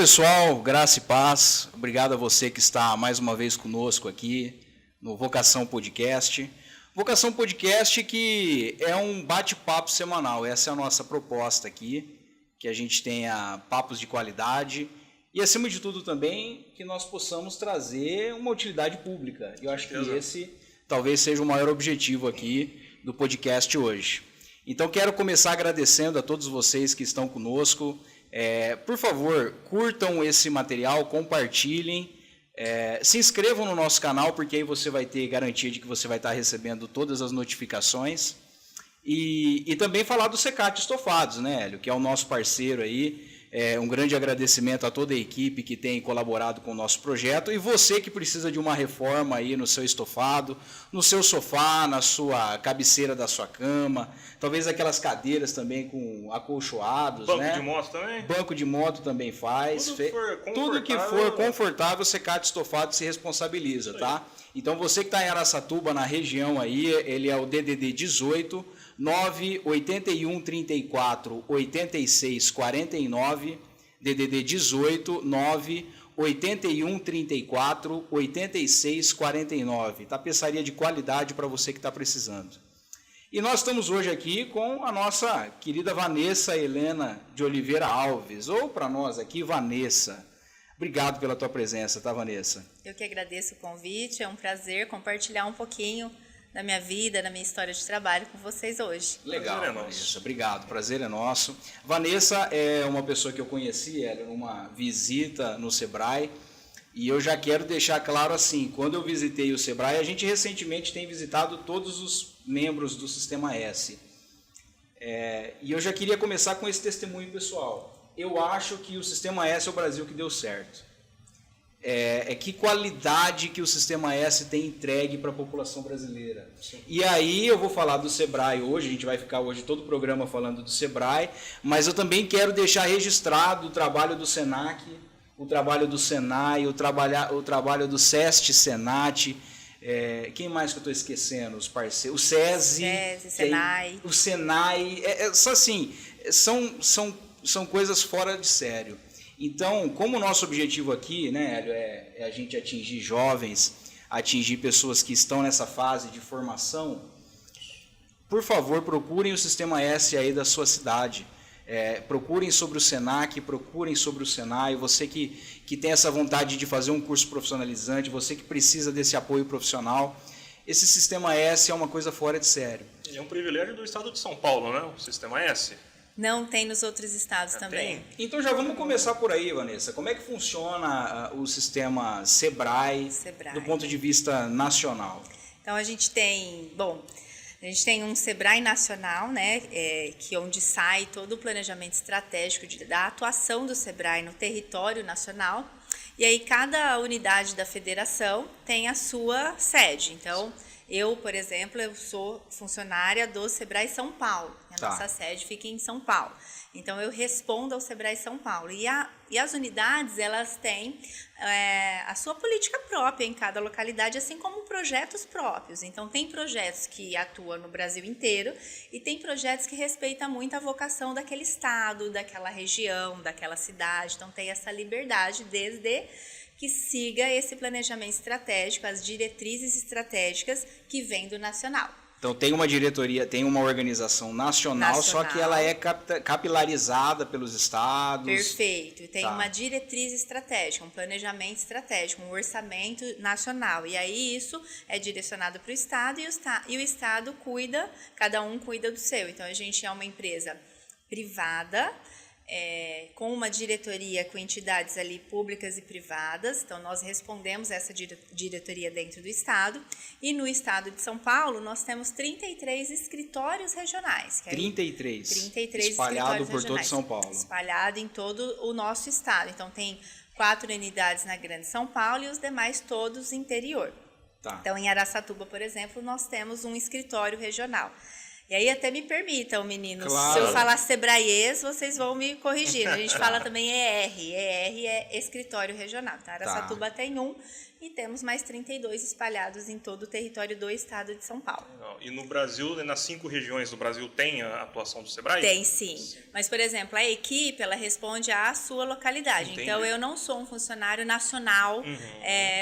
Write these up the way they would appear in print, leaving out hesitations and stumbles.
pessoal, graça e paz. Obrigado a você que está mais uma vez conosco aqui no Vocação Podcast. Vocação Podcast que é um bate-papo semanal, essa é a nossa proposta aqui, que a gente tenha papos de qualidade e, acima de tudo, também que nós possamos trazer uma utilidade pública. Eu acho que esse talvez seja o maior objetivo aqui do podcast hoje. Então, quero começar agradecendo a todos vocês que estão conosco. Por favor, curtam esse material, compartilhem, se inscrevam no nosso canal, porque aí você vai ter garantia de que você vai estar recebendo todas as notificações. E também falar do Secate Estofados, né, Hélio, que é o nosso parceiro aí. Um grande agradecimento a toda a equipe que tem colaborado com o nosso projeto. E você que precisa de uma reforma aí no seu estofado, no seu sofá, na sua cabeceira da sua cama, talvez aquelas cadeiras também com acolchoados. Banco, né? de moto também? Banco de moto também faz. Tudo que for confortável, o Secate Estofado se responsabiliza, tá? Então você que está em Araçatuba, na região aí, ele é o DDD 18 981 34 86 49, DDD 18 981 34 86 49. Tapeçaria de qualidade para você que está precisando. E nós estamos hoje aqui com a nossa querida Vanessa Helena de Oliveira Alves, ou para nós aqui, Vanessa. Obrigado pela tua presença, tá, Vanessa? Eu que agradeço o convite, é um prazer compartilhar um pouquinho da minha vida, da minha história de trabalho com vocês hoje. Legal, Vanessa. Obrigado, prazer é nosso. Vanessa é uma pessoa que eu conheci, ela numa visita no Sebrae, e eu já quero deixar claro assim, quando eu visitei o Sebrae, a gente recentemente tem visitado todos os membros do Sistema S. E eu já queria começar com esse testemunho pessoal. Eu acho que o Sistema S é o Brasil que deu certo. Que qualidade que o Sistema S tem entregue para a população brasileira. Sim. E aí eu vou falar do Sebrae hoje, a gente vai ficar hoje todo o programa falando do Sebrae, mas eu também quero deixar registrado o trabalho do Senac, o trabalho do Senai, o trabalho do SEST, Senat, quem mais que eu estou esquecendo? Os parceiros, o SESI, Senai. O Senai, assim, são coisas fora de sério. Então, como o nosso objetivo aqui, né, Hélio, é a gente atingir jovens, atingir pessoas que estão nessa fase de formação, por favor, procurem o Sistema S aí da sua cidade. Procurem sobre o Senac, procurem sobre o Senai, você que tem essa vontade de fazer um curso profissionalizante, você que precisa desse apoio profissional, esse Sistema S é uma coisa fora de sério. E é um privilégio do estado de São Paulo, né, o Sistema S. Não tem nos outros estados também. Tem. Então já vamos começar por aí, Vanessa. Como é que funciona o sistema Sebrae do ponto de vista nacional? Então a gente tem um Sebrae nacional, né, que é onde sai todo o planejamento estratégico da atuação do Sebrae no território nacional. E aí cada unidade da federação tem a sua sede. Então, eu, por exemplo, eu sou funcionária do Sebrae São Paulo. A nossa sede fica em São Paulo. Então, eu respondo ao Sebrae São Paulo. E as unidades, elas têm a sua política própria em cada localidade, assim como projetos próprios. Então, tem projetos que atuam no Brasil inteiro e tem projetos que respeitam muito a vocação daquele estado, daquela região, daquela cidade. Então, tem essa liberdade desde que siga esse planejamento estratégico, as diretrizes estratégicas que vêm do nacional. Então tem uma diretoria, tem uma organização nacional, só que ela é capilarizada pelos estados. Perfeito. Tem uma diretriz estratégica, um planejamento estratégico, um orçamento nacional. E aí isso é direcionado para o estado e o estado cuida, cada um cuida do seu. Então a gente é uma empresa privada, com uma diretoria com entidades ali públicas e privadas. Então, nós respondemos essa diretoria dentro do Estado. E no Estado de São Paulo, nós temos 33 escritórios regionais. 33 espalhado por todo São Paulo. Espalhado em todo o nosso Estado. Então, tem 4 unidades na Grande São Paulo e os demais todos interior. Então, em Araçatuba, por exemplo, nós temos um escritório regional. E aí até me permitam, meninos, se eu falar Sebraes, vocês vão me corrigir. A gente fala também ER R é escritório regional. Então, Araçatuba tem um e temos mais 32 espalhados em todo o território do estado de São Paulo. Legal. E no Brasil, nas 5 regiões do Brasil, tem a atuação do Sebrae? Tem sim. Mas, por exemplo, a equipe, ela responde à sua localidade. Entendi. Então, eu não sou um funcionário nacional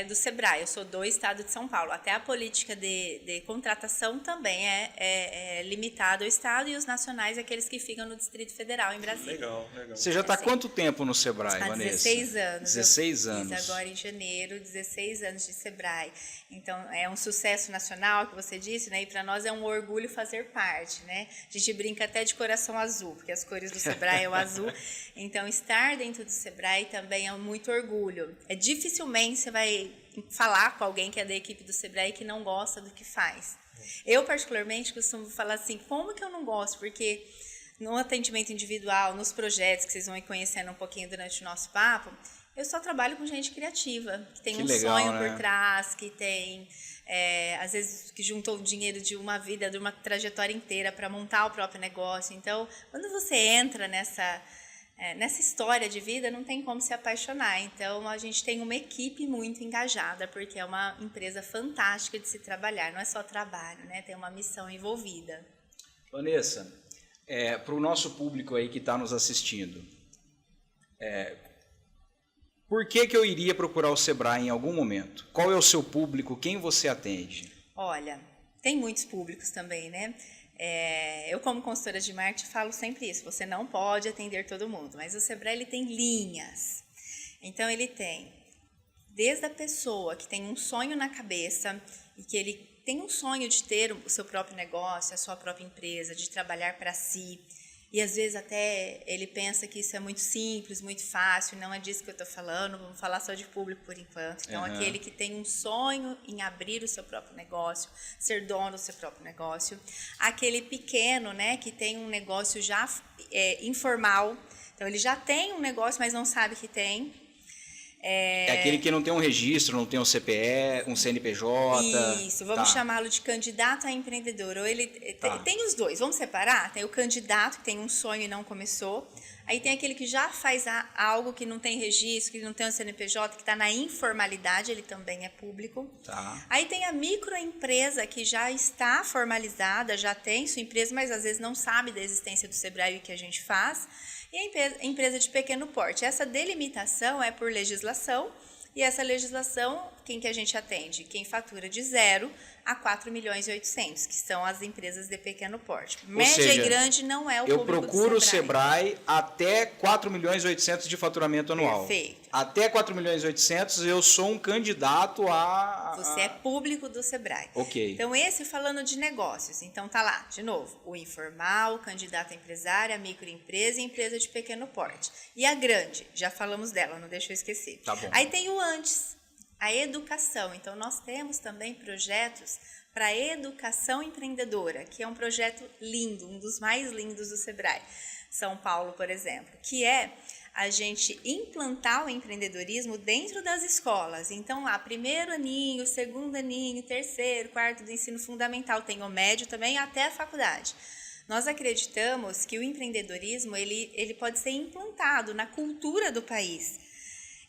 do Sebrae, eu sou do estado de São Paulo. Até a política de contratação também é limitada ao estado e os nacionais, aqueles que ficam no Distrito Federal, em Brasília. Legal, legal. Você já está há Assim. quanto tempo no Sebrae, Há Vanessa? 16 anos. 16 eu anos. Fiz agora em janeiro, 16 anos de Sebrae. Então, é um sucesso nacional, que você disse, né? E para nós é um orgulho fazer parte, né? A gente brinca até de coração azul, porque as cores do Sebrae é o azul. Então, estar dentro do Sebrae também é muito orgulho. Dificilmente você vai falar com alguém que é da equipe do Sebrae que não gosta do que faz. Eu, particularmente, costumo falar assim, como que eu não gosto? Porque no atendimento individual, nos projetos que vocês vão ir conhecendo um pouquinho durante o nosso papo, eu só trabalho com gente criativa, que tem legal, sonho né? por trás, que tem, às vezes, que juntou o dinheiro de uma vida, de uma trajetória inteira para montar o próprio negócio. Então, quando você entra nessa história de vida, não tem como se apaixonar. Então, a gente tem uma equipe muito engajada, porque é uma empresa fantástica de se trabalhar. Não é só trabalho, né? Tem uma missão envolvida. Vanessa, para o nosso público aí que está nos assistindo, por que eu iria procurar o Sebrae em algum momento? Qual é o seu público? Quem você atende? Olha, tem muitos públicos também, né? Eu, como consultora de marketing, falo sempre isso. Você não pode atender todo mundo, mas o Sebrae ele tem linhas. Então, ele tem desde a pessoa que tem um sonho na cabeça e que ele tem um sonho de ter o seu próprio negócio, a sua própria empresa, de trabalhar para si. E às vezes até ele pensa que isso é muito simples, muito fácil, não é disso que eu estou falando, vamos falar só de público por enquanto. Então, aquele que tem um sonho em abrir o seu próprio negócio, ser dono do seu próprio negócio. Aquele pequeno, né, que tem um negócio já informal, então ele já tem um negócio, mas não sabe que tem. É aquele que não tem um registro, não tem um CPE, um CNPJ. Isso, vamos chamá-lo de candidato a empreendedor. Ou ele tem os dois, vamos separar? Tem o candidato que tem um sonho e não começou. Aí tem aquele que já faz algo que não tem registro, que não tem um CNPJ, que está na informalidade, ele também é público. Tá. Aí tem a microempresa que já está formalizada, já tem sua empresa, mas às vezes não sabe da existência do Sebrae e o que a gente faz. E a empresa de pequeno porte. Essa delimitação é por legislação, e essa legislação, quem que a gente atende? Quem fatura de 0 a 4.800.000, que são as empresas de pequeno porte. Média e grande não é o público do Sebrae. Eu procuro o Sebrae até 4.800.000 de faturamento anual. Perfeito. Até 4.800.000 eu sou um candidato a... Você é público do Sebrae. Ok. Então, esse falando de negócios. Então, tá lá, de novo, o informal, o candidato a empresária, a microempresa e empresa de pequeno porte. E a grande, já falamos dela, não deixa eu esquecer. Tá bom. Aí tem o antes, a educação. Então, nós temos também projetos para educação empreendedora, que é um projeto lindo, um dos mais lindos do Sebrae. São Paulo, por exemplo, que é a gente implantar o empreendedorismo dentro das escolas. Então, lá, primeiro aninho, segundo aninho, terceiro, quarto do ensino fundamental, tem o médio também, até a faculdade. Nós acreditamos que o empreendedorismo ele pode ser implantado na cultura do país.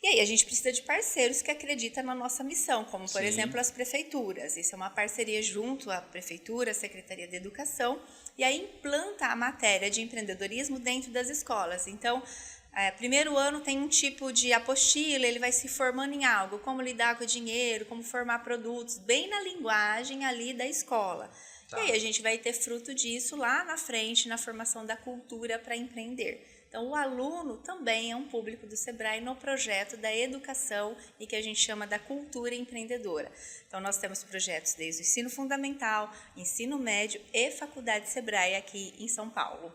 E aí a gente precisa de parceiros que acreditam na nossa missão, como, por exemplo, as prefeituras. Isso é uma parceria junto à prefeitura, à Secretaria de Educação, e aí implanta a matéria de empreendedorismo dentro das escolas. Então, primeiro ano tem um tipo de apostila, ele vai se formando em algo, como lidar com o dinheiro, como formar produtos, bem na linguagem ali da escola. Tá. E aí a gente vai ter fruto disso lá na frente, na formação da cultura para empreender. Então, o aluno também é um público do Sebrae no projeto da educação e que a gente chama da cultura empreendedora. Então, nós temos projetos desde o ensino fundamental, ensino médio e faculdade Sebrae aqui em São Paulo.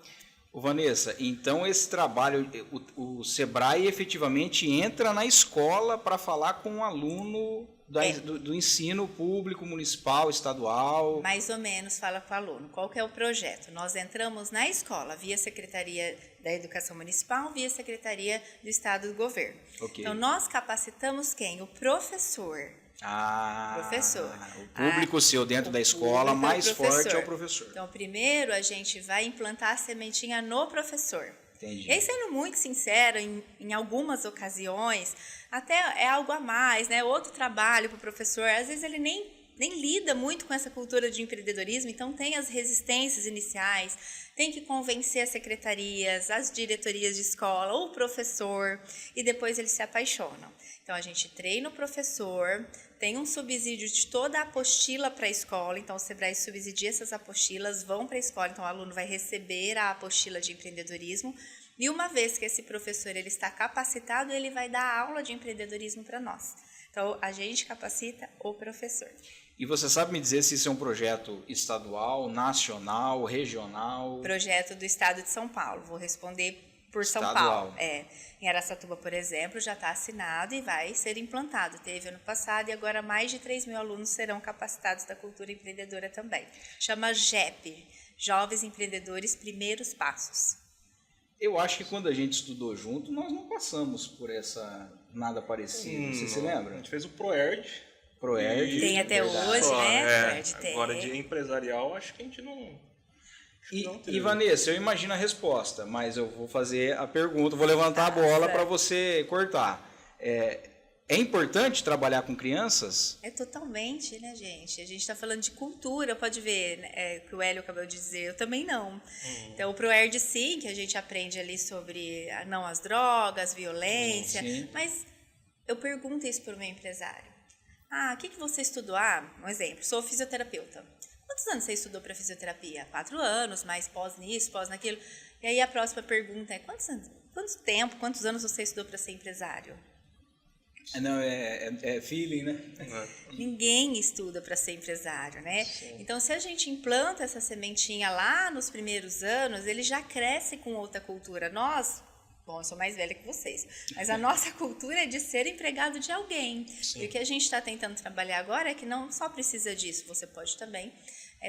Vanessa, então esse trabalho, o Sebrae efetivamente entra na escola para falar com o aluno do ensino público, municipal, estadual? Mais ou menos fala com o aluno. Qual que é o projeto? Nós entramos na escola via Secretaria da Educação Municipal, via Secretaria do Estado do Governo. Okay. Então, nós capacitamos quem? O professor. Professor. O público seu dentro da escola, mais forte é o professor. Então, primeiro a gente vai implantar a sementinha no professor. Entendi. E aí, sendo muito sincera, em algumas ocasiões, até é algo a mais, né? Outro trabalho para o professor, às vezes ele nem lida muito com essa cultura de empreendedorismo, então tem as resistências iniciais, tem que convencer as secretarias, as diretorias de escola, ou o professor, e depois eles se apaixonam. Então, a gente treina o professor, tem um subsídio de toda a apostila para a escola, então o Sebrae subsidia essas apostilas, vão para a escola, então o aluno vai receber a apostila de empreendedorismo, e uma vez que esse professor ele está capacitado, ele vai dar aula de empreendedorismo para nós. Então, a gente capacita o professor. E você sabe me dizer se isso é um projeto estadual, nacional, regional? Projeto do Estado de São Paulo, vou responder por São Estadual. Paulo. Em Araçatuba, por exemplo, já está assinado e vai ser implantado. Teve ano passado e agora mais de 3.000 alunos serão capacitados da cultura empreendedora também. Chama JEP, Jovens Empreendedores Primeiros Passos. Eu acho que quando a gente estudou junto, nós não passamos por nada parecido. Você se lembra? A gente fez o ProErd. ProErd. Tem até verdade. hoje, né? ProErd tem. Agora, de empresarial, acho que a gente não... E Vanessa, eu imagino a resposta, mas eu vou fazer a pergunta, vou levantar a bola para você cortar. É importante trabalhar com crianças? É totalmente, né, gente? A gente está falando de cultura, pode ver, né, que o Hélio acabou de dizer, eu também não. Então, o ProErd, sim, que a gente aprende ali sobre não as drogas, violência, mas eu pergunto isso para o meu empresário. O que você estudou? Um exemplo, sou fisioterapeuta. Quantos anos você estudou para fisioterapia? 4 anos, mais pós nisso, pós naquilo. E aí a próxima pergunta é, quantos anos você estudou para ser empresário? Não, é feeling, né? Ninguém estuda para ser empresário, né? Sim. Então, se a gente implanta essa sementinha lá nos primeiros anos, ele já cresce com outra cultura. Bom, eu sou mais velha que vocês, mas a nossa cultura é de ser empregado de alguém. Sim. E o que a gente está tentando trabalhar agora é que não só precisa disso, você pode também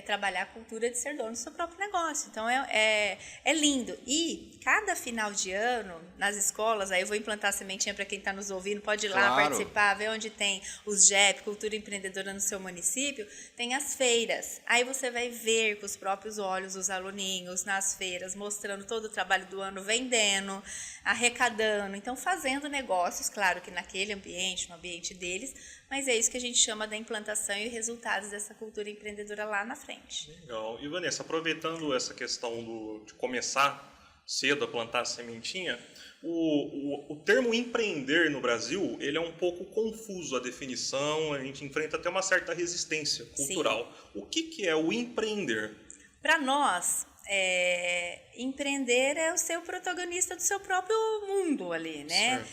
trabalhar a cultura de ser dono do seu próprio negócio. Então, é lindo. E cada final de ano, nas escolas, aí eu vou implantar a sementinha para quem está nos ouvindo, pode ir lá participar, ver onde tem os JEP, Cultura Empreendedora no seu município, tem as feiras. Aí você vai ver com os próprios olhos os aluninhos nas feiras, mostrando todo o trabalho do ano, vendendo, arrecadando, então fazendo negócios, claro que naquele ambiente, no ambiente deles, mas é isso que a gente chama da implantação e resultados dessa cultura empreendedora lá na frente. Legal. E Vanessa, aproveitando essa questão de começar cedo a plantar a sementinha, o termo empreender no Brasil, ele é um pouco confuso a definição, a gente enfrenta até uma certa resistência cultural. Sim. O que é o empreender? Para nós, empreender é o ser o protagonista do seu próprio mundo ali, né?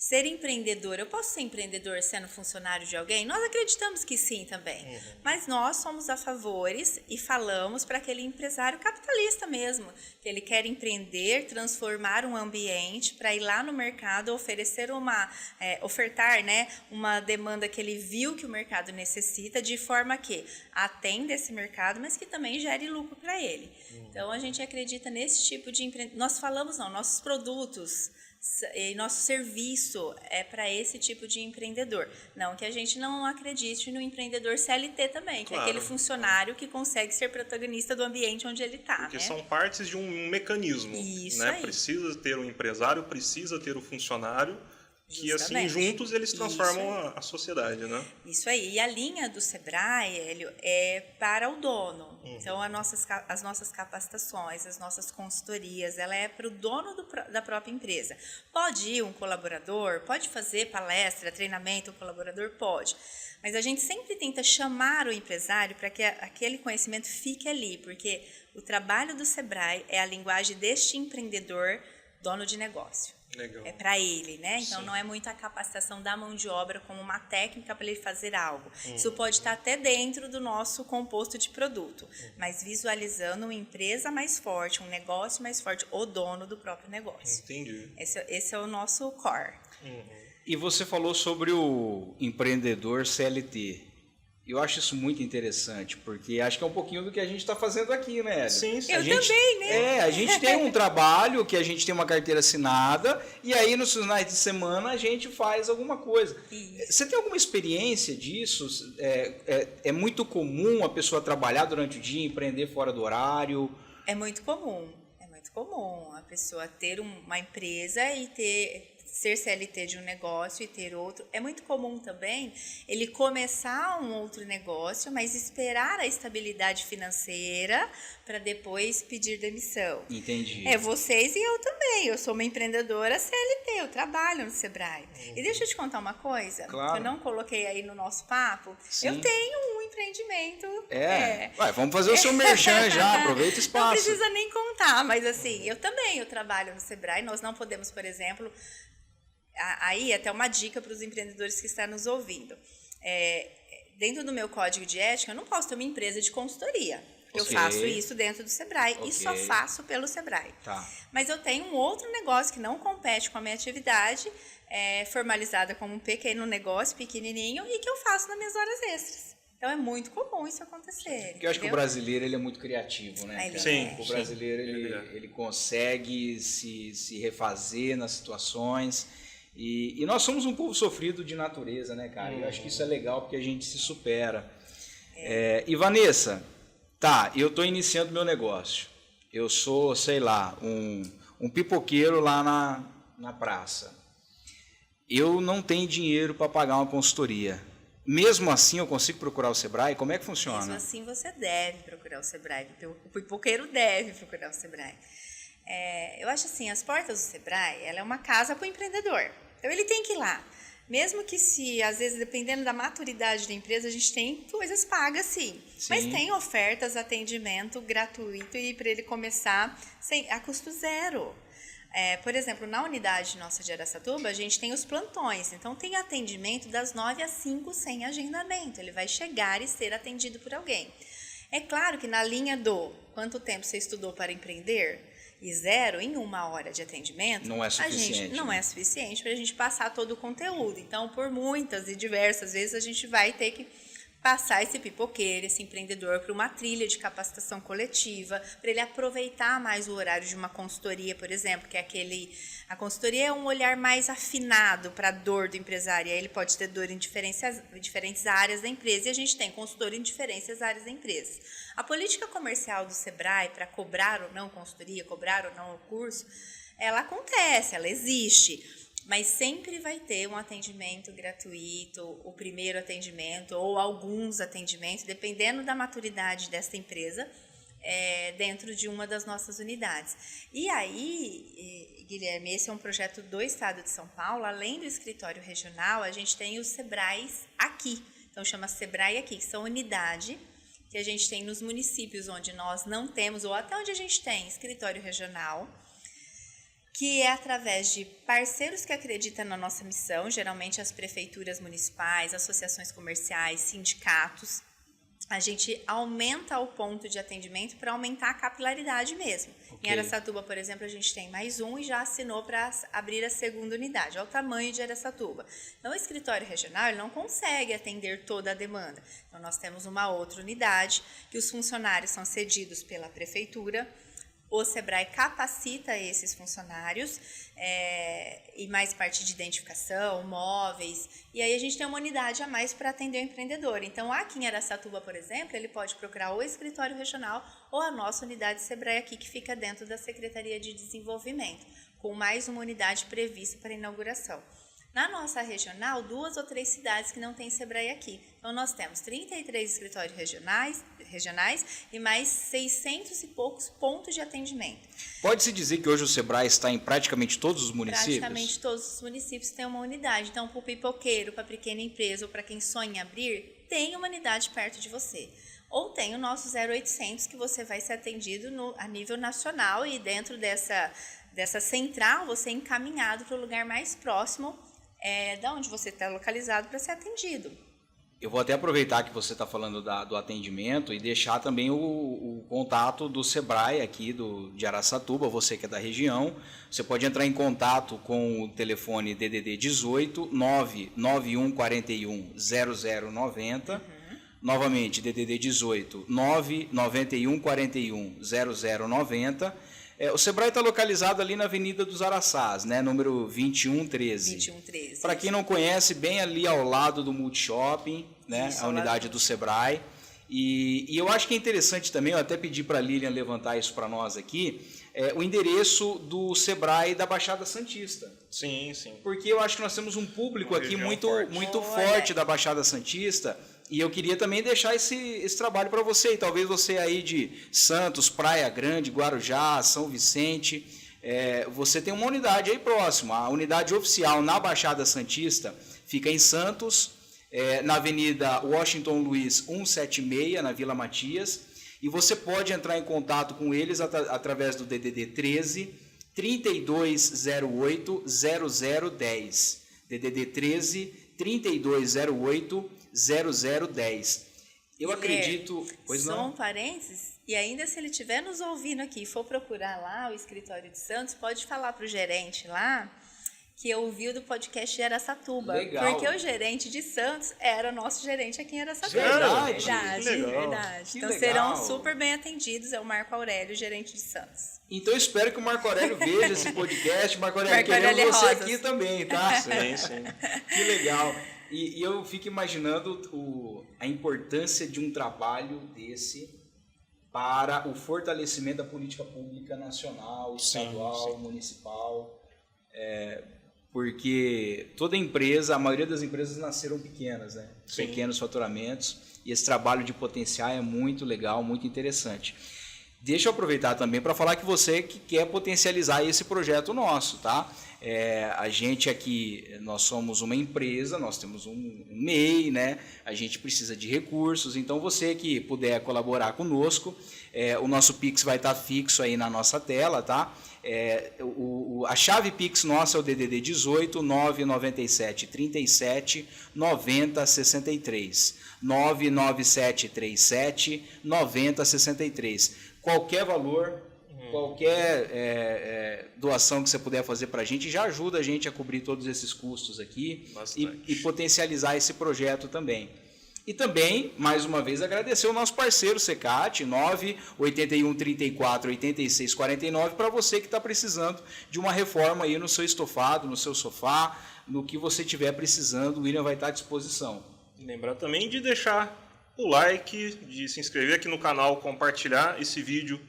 Ser empreendedor, eu posso ser empreendedor sendo funcionário de alguém? Nós acreditamos que sim também, mas nós somos a favores e falamos para aquele empresário capitalista mesmo, que ele quer empreender, transformar um ambiente para ir lá no mercado oferecer ofertar, né, uma demanda que ele viu que o mercado necessita, de forma que atenda esse mercado, mas que também gere lucro para ele. Então a gente acredita nesse tipo de empreendedor. Nós falamos nossos produtos e nosso serviço é para esse tipo de empreendedor. Não que a gente não acredite no empreendedor CLT também, que é aquele funcionário que consegue ser protagonista do ambiente onde ele está. Porque são partes de um mecanismo. Isso, né? Aí. Precisa ter o empresário, precisa ter o funcionário, que Justamente. Assim juntos eles transformam a sociedade, né? Isso aí. E a linha do Sebrae, Hélio, é para o dono. Então, as nossas capacitações, as nossas consultorias, ela é para o dono da própria empresa. Pode ir um colaborador, pode fazer palestra, treinamento, o colaborador pode. Mas a gente sempre tenta chamar o empresário para que aquele conhecimento fique ali, porque o trabalho do Sebrae é a linguagem deste empreendedor, dono de negócio. Legal. É para ele, né? Então Sim. não é muito a capacitação da mão de obra como uma técnica para ele fazer algo. Isso pode estar até dentro do nosso composto de produto, mas visualizando uma empresa mais forte, um negócio mais forte, o dono do próprio negócio. Entendi. Esse é o nosso core. E você falou sobre o empreendedor CLT. Eu acho isso muito interessante, porque acho que é um pouquinho do que a gente está fazendo aqui, né, Hélio? Sim, sim. Eu também, né? A gente tem um trabalho, que a gente tem uma carteira assinada, e aí nos finais de semana a gente faz alguma coisa. Isso. Você tem alguma experiência disso? É muito comum a pessoa trabalhar durante o dia, empreender fora do horário? É muito comum. muito comum a pessoa ter uma empresa e ser CLT de um negócio e ter outro. É muito comum também ele começar um outro negócio, mas esperar a estabilidade financeira para depois pedir demissão. Entendi. Vocês e eu também. Eu sou uma empreendedora CLT, eu trabalho no Sebrae. E deixa eu te contar uma coisa, claro, que eu não coloquei aí no nosso papo. Sim. Eu tenho um empreendimento. Ué, vamos fazer o seu merchan já, aproveita o espaço. Não precisa nem contar, mas assim, eu trabalho no Sebrae, nós não podemos, por exemplo, aí até uma dica para os empreendedores que estão nos ouvindo. Dentro do meu código de ética, eu não posso ter uma empresa de consultoria. Eu faço isso dentro do Sebrae e só faço pelo Sebrae. Tá. Mas eu tenho um outro negócio que não compete com a minha atividade, formalizada como um pequeno negócio, pequenininho, e que eu faço nas minhas horas extras. Então é muito comum isso acontecer. Porque eu acho que o brasileiro ele é muito criativo, né? Sim. O brasileiro ele consegue se refazer nas situações. E nós somos um povo sofrido de natureza, né, cara? Eu acho que isso é legal porque a gente se supera. E Vanessa, eu estou iniciando meu negócio. Eu sou, sei lá, um pipoqueiro lá na praça. Eu não tenho dinheiro para pagar uma consultoria. Mesmo assim, eu consigo procurar o Sebrae? Como é que funciona? Mesmo assim, você deve procurar o Sebrae. O pipoqueiro deve procurar o Sebrae. Eu acho assim, as portas do Sebrae, ela é uma casa para o empreendedor. Então, ele tem que ir lá. Mesmo que às vezes, dependendo da maturidade da empresa, a gente tem coisas pagas, sim. Mas tem ofertas, atendimento gratuito e para ele começar a custo zero. Por exemplo, na unidade nossa de Araçatuba, a gente tem os plantões. Então, tem atendimento das 9 às 5 sem agendamento. Ele vai chegar e ser atendido por alguém. É claro que na linha do quanto tempo você estudou para empreender e 0 em 1 hora de atendimento, não é suficiente. Não é suficiente para a gente passar todo o conteúdo. Então, por muitas e diversas vezes, a gente vai ter que passar esse pipoqueiro, esse empreendedor, para uma trilha de capacitação coletiva, para ele aproveitar mais o horário de uma consultoria, por exemplo, que é a consultoria é um olhar mais afinado para a dor do empresário, aí ele pode ter dor em diferentes áreas da empresa, e a gente tem consultor em diferentes áreas da empresa. A política comercial do Sebrae para cobrar ou não consultoria, cobrar ou não o curso, ela acontece, ela existe. Mas sempre vai ter um atendimento gratuito, o primeiro atendimento ou alguns atendimentos, dependendo da maturidade dessa empresa, dentro de uma das nossas unidades. E aí, Guilherme, esse é um projeto do Estado de São Paulo. Além do escritório regional, a gente tem os Sebrais aqui. Então, chama Sebrae aqui, que são unidade que a gente tem nos municípios onde nós não temos, ou até onde a gente tem escritório regional, que é através de parceiros que acreditam na nossa missão, geralmente as prefeituras municipais, associações comerciais, sindicatos. A gente aumenta o ponto de atendimento para aumentar a capilaridade mesmo. Okay. Em Araçatuba, por exemplo, a gente tem mais um e já assinou para abrir a segunda unidade. Olha o tamanho de Araçatuba. Então, o escritório regional ele não consegue atender toda a demanda. Então, nós temos uma outra unidade que os funcionários são cedidos pela prefeitura. O Sebrae capacita esses funcionários e mais parte de identificação, móveis. E aí a gente tem uma unidade a mais para atender o empreendedor. Então, aqui em Araçatuba, por exemplo, ele pode procurar o escritório regional ou a nossa unidade Sebrae aqui, que fica dentro da Secretaria de Desenvolvimento, com mais uma unidade prevista para inauguração. Na nossa regional, 2 ou 3 cidades que não tem Sebrae aqui. Então, nós temos 33 escritórios regionais e mais 600 e poucos pontos de atendimento. Pode-se dizer que hoje o Sebrae está em praticamente todos os municípios? Praticamente todos os municípios têm uma unidade. Então, para o pipoqueiro, para a pequena empresa ou para quem sonha em abrir, tem uma unidade perto de você. Ou tem o nosso 0800, que você vai ser atendido a nível nacional e dentro dessa central você é encaminhado para o lugar mais próximo da onde você está localizado para ser atendido. Eu vou até aproveitar que você está falando do atendimento e deixar também o contato do Sebrae aqui de Araçatuba, você que é da região. Você pode entrar em contato com o telefone DDD 18 991 41 0090. Novamente, DDD 18 991 41 0090. O Sebrae está localizado ali na Avenida dos Araçás, né? Número 2113. 2113. Para quem não conhece, bem ali ao lado do Multishopping, né? Isso, a unidade do Sebrae. E eu acho que é interessante também, eu até pedi para a Lilian levantar isso para nós aqui, o endereço do Sebrae da Baixada Santista. Sim, sim. Porque eu acho que nós temos um público aqui muito forte da Baixada Santista, e eu queria também deixar esse trabalho para você, e talvez você aí de Santos, Praia Grande, Guarujá, São Vicente, você tem uma unidade aí próxima. A unidade oficial na Baixada Santista fica em Santos, na Avenida Washington Luiz 176, na Vila Matias, e você pode entrar em contato com eles através do DDD 13 3208 0010. DDD 13 3208 0010. Eu acredito... Pois só não? um parênteses, e ainda se ele estiver nos ouvindo aqui e for procurar lá o escritório de Santos, pode falar para o gerente lá que ouviu do podcast de Araçatuba. Legal. Porque o gerente de Santos era nosso gerente aqui em Araçatuba. Verdade? Verdade, Que legal. verdade. Que Então legal. serão super bem atendidos, é o Marco Aurélio, gerente de Santos. Então eu espero que o Marco Aurélio veja esse podcast. Marco Aurélio, queremos Aurélio você Rosas. aqui também, tá? Sim, sim. Que legal. E eu fico imaginando a importância de um trabalho desse para o fortalecimento da política pública nacional, estadual, municipal. Porque toda empresa, a maioria das empresas nasceram pequenas, né? Sim. Pequenos faturamentos, e esse trabalho de potenciar é muito legal, muito interessante. Deixa eu aproveitar também para falar que você que quer potencializar esse projeto nosso, tá? A gente aqui, nós somos uma empresa, nós temos um MEI, né? A gente precisa de recursos, então você que puder colaborar conosco, o nosso Pix vai estar fixo aí na nossa tela, tá? A chave Pix nossa é o DDD 18 997 37 90 63. 997 37 90 63. Qualquer valor, qualquer doação que você puder fazer para a gente já ajuda a gente a cobrir todos esses custos aqui e potencializar esse projeto também. E também, mais uma vez, agradecer o nosso parceiro Secate, 981 34 86 49, para você que está precisando de uma reforma aí no seu estofado, no seu sofá, no que você estiver precisando, o William vai estar à disposição. Lembrar também de deixar o like, de se inscrever aqui no canal, compartilhar esse vídeo,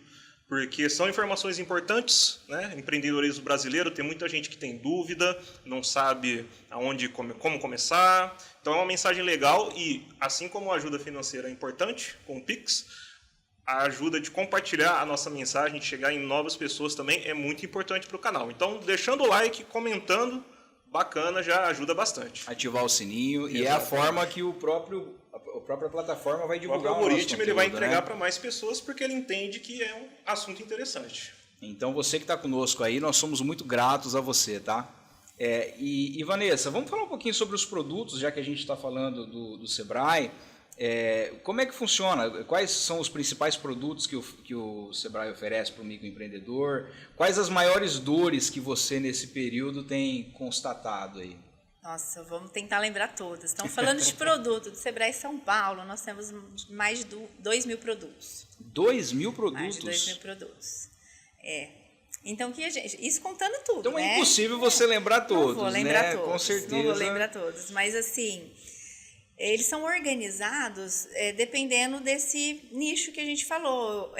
porque são informações importantes, né? Empreendedorismo brasileiro, tem muita gente que tem dúvida, não sabe como começar. Então é uma mensagem legal e, assim como a ajuda financeira é importante com o Pix, a ajuda de compartilhar a nossa mensagem, de chegar em novas pessoas também é muito importante para o canal. Então, deixando o like, comentando, bacana, já ajuda bastante. Ativar o sininho. Exatamente. E é a forma que a própria plataforma vai O divulgar próprio algoritmo nosso ele vai conteúdo, entregar né? para mais pessoas porque ele entende que é um assunto interessante. Então, você que está conosco aí, nós somos muito gratos a você, tá? E Vanessa, vamos falar um pouquinho sobre os produtos, já que a gente está falando do Sebrae. Como é que funciona? Quais são os principais produtos que o Sebrae oferece para o microempreendedor? Quais as maiores dores que você, nesse período, tem constatado aí? Nossa, vamos tentar lembrar todas. Estamos falando de produto do Sebrae São Paulo, nós temos mais de 2.000 produtos. 2.000 produtos? Mais de 2.000 produtos. Então, isso contando tudo, Então né? é impossível você lembrar todos, Não vou lembrar né? todos. Com certeza. Não vou lembrar todos, mas assim, eles são organizados dependendo desse nicho que a gente falou.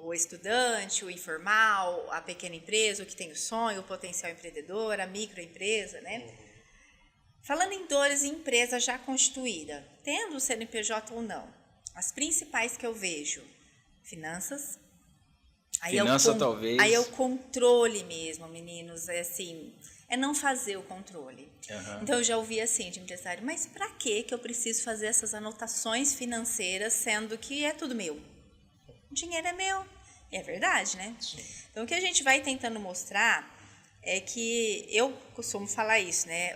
O estudante, o informal, a pequena empresa, o que tem o sonho, o potencial empreendedor, a microempresa, né? Falando em dores em empresa já constituída, tendo o CNPJ ou não, as principais que eu vejo, finanças. Talvez. Aí é o controle mesmo, meninos, é não fazer o controle. Uhum. Então eu já ouvi assim de empresário, mas para que eu preciso fazer essas anotações financeiras, sendo que é tudo meu? O dinheiro é meu. E é verdade, né? Sim. Então o que a gente vai tentando mostrar é que, eu costumo falar isso, né?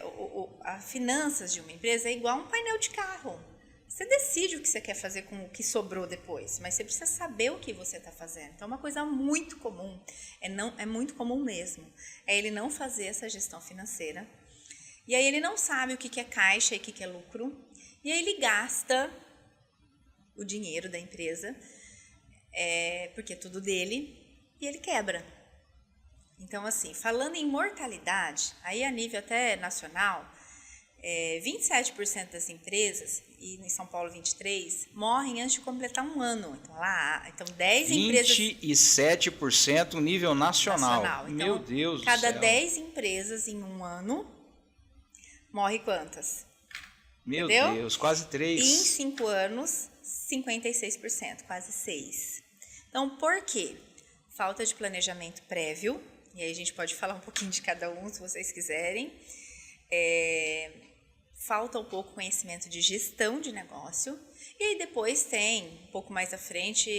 A finanças de uma empresa é igual a um painel de carro. Você decide o que você quer fazer com o que sobrou depois, mas você precisa saber o que você está fazendo. Então, uma coisa muito comum, é muito comum mesmo, é ele não fazer essa gestão financeira. E aí ele não sabe o que é caixa e o que é lucro. E aí ele gasta o dinheiro da empresa, porque é tudo dele, e ele quebra. Então, assim, falando em mortalidade, aí a nível até nacional, 27% das empresas, e em São Paulo 23%, morrem antes de completar um ano. Então 10 empresas... 27% nível nacional. Então, Meu Deus do céu. Cada 10 empresas em um ano, morre quantas? Meu Entendeu? Deus, quase 3. E em 5 anos, 56%, quase 6%. Então, por quê? Falta de planejamento prévio, e aí a gente pode falar um pouquinho de cada um, se vocês quiserem. Falta um pouco conhecimento de gestão de negócio. E aí depois tem, um pouco mais à frente,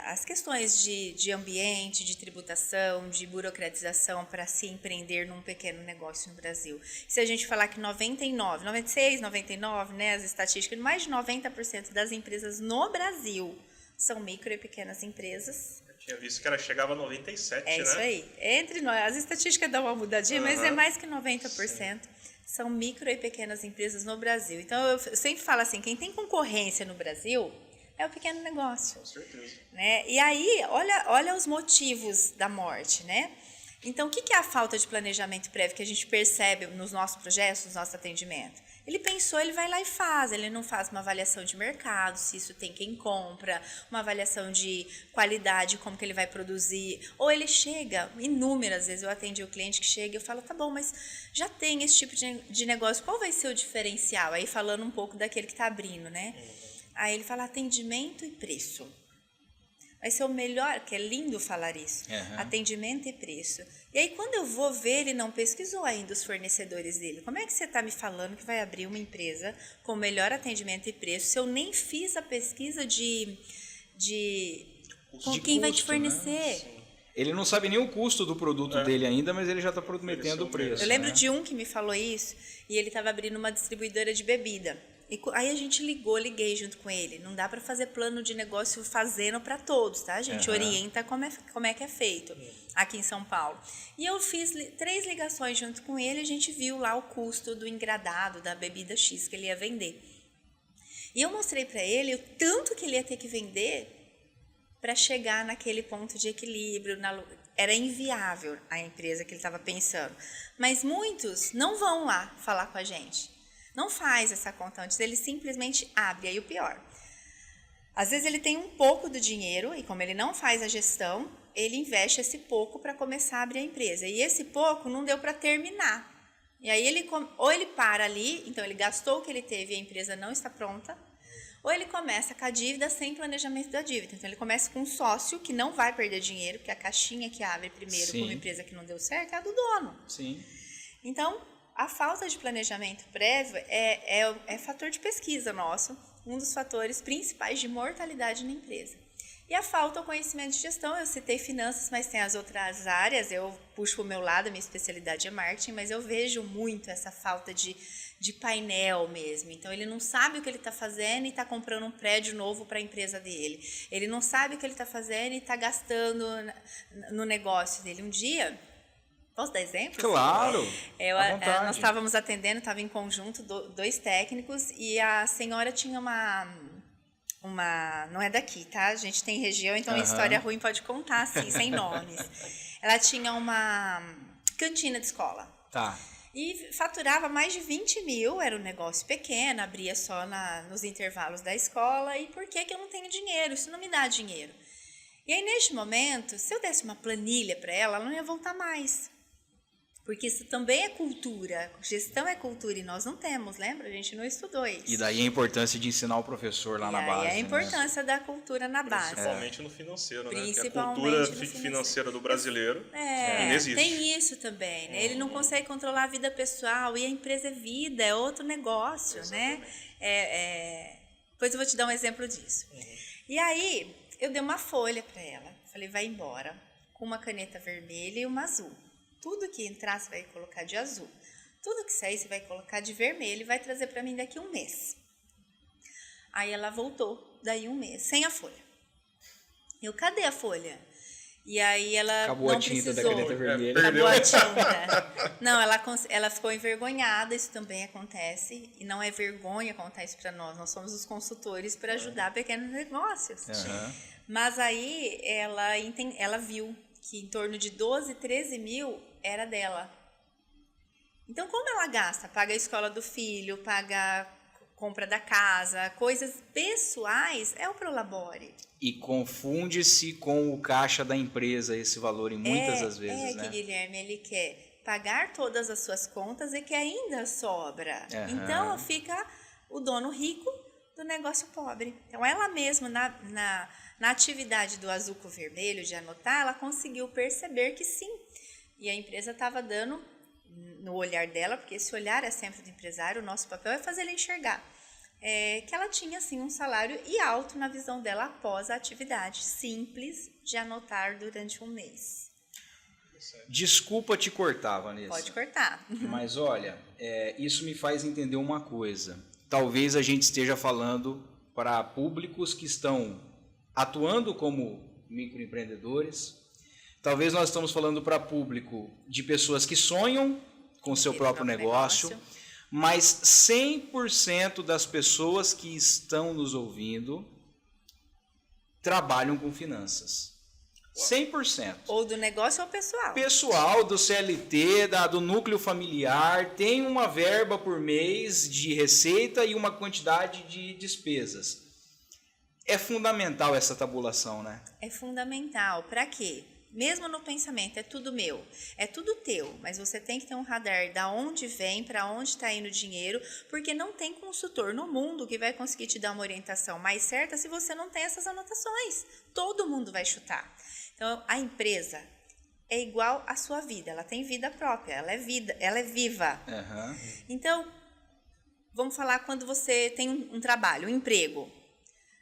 as questões de ambiente, de tributação, de burocratização para se empreender num pequeno negócio no Brasil. Se a gente falar que 96, 99, né, as estatísticas, mais de 90% das empresas no Brasil são micro e pequenas empresas. Eu tinha visto que chegava a 97, né? É isso aí. Entre nós, as estatísticas dão uma mudadinha, mas é mais que 90%. Sim. São micro e pequenas empresas no Brasil. Então, eu sempre falo assim, quem tem concorrência no Brasil é o pequeno negócio. Com certeza. Né? E aí, olha os motivos da morte, né? Então, o que é a falta de planejamento prévio que a gente percebe nos nossos projetos, nos nossos atendimentos? Ele pensou, ele vai lá e faz, ele não faz uma avaliação de mercado, se isso tem quem compra, uma avaliação de qualidade, como que ele vai produzir, ou ele chega, inúmeras vezes eu atendi o cliente que chega e eu falo, tá bom, mas já tem esse tipo de negócio, qual vai ser o diferencial? Aí falando um pouco daquele que está abrindo, né? Aí ele fala atendimento e preço. Vai ser o melhor, que é lindo falar isso, atendimento e preço. E aí, quando eu vou ver, ele não pesquisou ainda os fornecedores dele. Como é que você está me falando que vai abrir uma empresa com melhor atendimento e preço se eu nem fiz a pesquisa de com quem vai te fornecer? Né? Ele não sabe nem o custo do produto dele ainda, mas ele já está prometendo o preço. Eu lembro de um que me falou isso, e ele estava abrindo uma distribuidora de bebida. E aí a gente liguei junto com ele. Não dá para fazer plano de negócio fazendo para todos, tá? A gente orienta como é que é feito aqui em São Paulo. E eu fiz 3 ligações junto com ele, a gente viu lá o custo do engradado, da bebida X que ele ia vender. E eu mostrei para ele o tanto que ele ia ter que vender para chegar naquele ponto de equilíbrio. Era inviável a empresa que ele estava pensando. Mas muitos não vão lá falar com a gente. Não faz essa conta antes, ele simplesmente abre. Aí o pior, às vezes ele tem um pouco do dinheiro e como ele não faz a gestão, ele investe esse pouco para começar a abrir a empresa. E esse pouco não deu para terminar. E aí ou ele para ali, então ele gastou o que ele teve e a empresa não está pronta, ou ele começa com a dívida sem planejamento da dívida. Então ele começa com um sócio que não vai perder dinheiro, porque a caixinha que abre primeiro com uma empresa que não deu certo é a do dono. Sim. Então, a falta de planejamento prévio é fator de pesquisa nosso, um dos fatores principais de mortalidade na empresa. E a falta do conhecimento de gestão, eu citei finanças, mas tem as outras áreas, eu puxo o meu lado, a minha especialidade é marketing, mas eu vejo muito essa falta de painel mesmo. Então, ele não sabe o que ele está fazendo e está comprando um prédio novo para a empresa dele. Ele não sabe o que ele está fazendo e está gastando no negócio dele. Um dia... Posso dar exemplo? Claro, nós estávamos atendendo, estava em conjunto 2 técnicos e a senhora tinha uma... Não é daqui, tá? A gente tem região, então a história ruim pode contar, assim, sem nomes. Ela tinha uma cantina de escola. Tá. E faturava mais de 20 mil, era um negócio pequeno, abria só nos intervalos da escola. E por que eu não tenho dinheiro? Isso não me dá dinheiro. E aí, neste momento, se eu desse uma planilha para ela, ela não ia voltar mais. Porque isso também é cultura. Gestão é cultura e nós não temos, lembra? A gente não estudou isso. E daí a importância de ensinar o professor lá na base. E a importância da cultura na base. Principalmente no financeiro, né? Principalmente porque a cultura financeira do brasileiro não existe. Tem isso também, né? Ele não consegue controlar a vida pessoal e a empresa é vida, é outro negócio, né? Depois eu vou te dar um exemplo disso. E aí, eu dei uma folha para ela. Falei, vai embora com uma caneta vermelha e uma azul. Tudo que entrar, você vai colocar de azul. Tudo que sair, você vai colocar de vermelho e vai trazer para mim daqui 1 mês. Aí ela voltou, daí 1 mês, sem a folha. Eu, cadê a folha? E aí ela acabou não a tinta precisou. da caneta vermelha. Acabou a tinta. Não, ela ficou envergonhada, isso também acontece. E não é vergonha contar isso para nós. Nós somos os consultores para ajudar pequenos negócios. Mas aí ela viu que em torno de 12, 13 mil era dela. Então, como ela gasta? Paga a escola do filho, paga a compra da casa, coisas pessoais, é o Prolabore. E confunde-se com o caixa da empresa esse valor em muitas das vezes, que né? Guilherme, ele quer pagar todas as suas contas e que ainda sobra. Então, fica o dono rico do negócio pobre. Então, ela mesma, na atividade do azul com o vermelho, de anotar, ela conseguiu perceber que sim. E a empresa estava dando no olhar dela, porque esse olhar é sempre do empresário, o nosso papel é fazer ele enxergar. Que ela tinha, assim, um salário e alto na visão dela após a atividade simples de anotar durante um mês. Desculpa te cortar, Vanessa. Pode cortar. Mas olha, isso me faz entender uma coisa. Talvez a gente esteja falando para públicos que estão atuando como microempreendedores. Talvez nós estamos falando para público de pessoas que sonham com o seu próprio negócio. Mas 100% das pessoas que estão nos ouvindo trabalham com finanças. 100%. Ou do negócio ou pessoal. Pessoal, do CLT, do núcleo familiar, tem uma verba por mês de receita e uma quantidade de despesas. É fundamental essa tabulação, né? É fundamental. Para quê? Mesmo no pensamento, é tudo meu, é tudo teu, mas você tem que ter um radar da onde vem, para onde está indo o dinheiro, porque não tem consultor no mundo que vai conseguir te dar uma orientação mais certa se você não tem essas anotações. Todo mundo vai chutar. Então, a empresa é igual à sua vida, ela tem vida própria, ela é viva. Então, vamos falar quando você tem um trabalho, um emprego.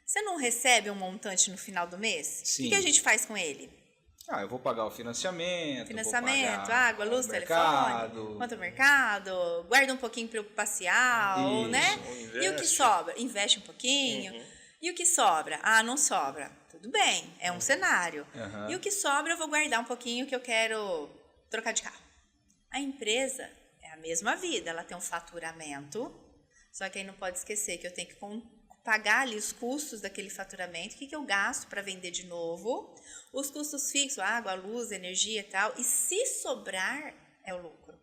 Você não recebe um montante no final do mês? Sim. O que a gente faz com ele? Eu vou pagar o financiamento, Financiamento, água, luz, telefone, quanto ao mercado, guarda um pouquinho para o parcial, né? E o que sobra? Investe um pouquinho. E o que sobra? Não sobra. Tudo bem, é um cenário. E o que sobra eu vou guardar um pouquinho que eu quero trocar de carro. A empresa é a mesma vida, ela tem um faturamento, só que aí não pode esquecer que eu tenho que pagar ali os custos daquele faturamento, o que eu gasto para vender de novo, os custos fixos, água, luz, energia e tal, e se sobrar, é o lucro.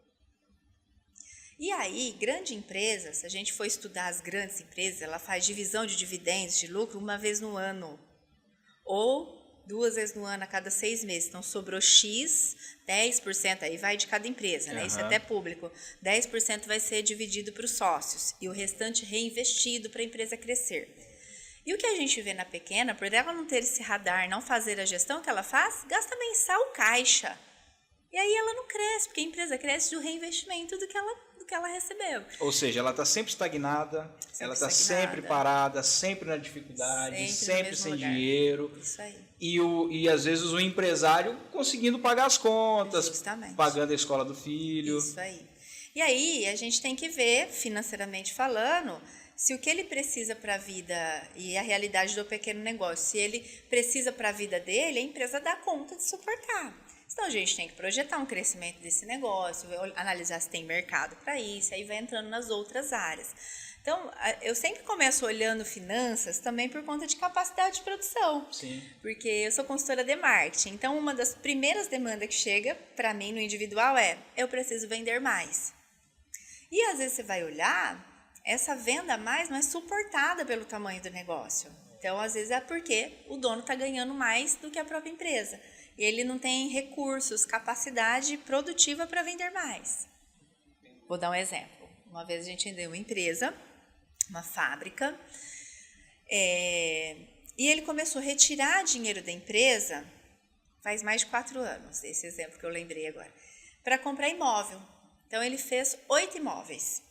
E aí, grande empresa, se a gente for estudar as grandes empresas, ela faz divisão de dividendos, de lucro, uma vez no ano, ou 2 vezes no ano a cada 6 meses. Então, sobrou X, 10%, aí vai de cada empresa, né? Isso é até público. 10% vai ser dividido para os sócios e o restante reinvestido para a empresa crescer. E o que a gente vê na pequena, por ela não ter esse radar, não fazer a gestão que ela faz, gasta mensal caixa. E aí ela não cresce, porque a empresa cresce do reinvestimento do que ela recebeu. Ou seja, ela está sempre estagnada, ela está sempre parada, sempre na dificuldade, sempre sem dinheiro. Isso aí. E às vezes o empresário conseguindo pagar as contas, pagando a escola do filho. Isso aí. E aí a gente tem que ver, financeiramente falando, se o que ele precisa para a vida e a realidade do pequeno negócio, se ele precisa para a vida dele, a empresa dá conta de suportar. Então, a gente tem que projetar um crescimento desse negócio, analisar se tem mercado para isso, aí vai entrando nas outras áreas. Então, eu sempre começo olhando finanças também por conta de capacidade de produção. Sim. Porque eu sou consultora de marketing. Então, uma das primeiras demandas que chega para mim no individual é: eu preciso vender mais. E às vezes você vai olhar, essa venda a mais não é suportada pelo tamanho do negócio. Então, às vezes é porque o dono está ganhando mais do que a própria empresa. E ele não tem recursos, capacidade produtiva para vender mais. Vou dar um exemplo. Uma vez a gente vendeu uma empresa, uma fábrica, e ele começou a retirar dinheiro da empresa, faz mais de 4 anos, esse exemplo que eu lembrei agora, para comprar imóvel. Então, ele fez 8 imóveis.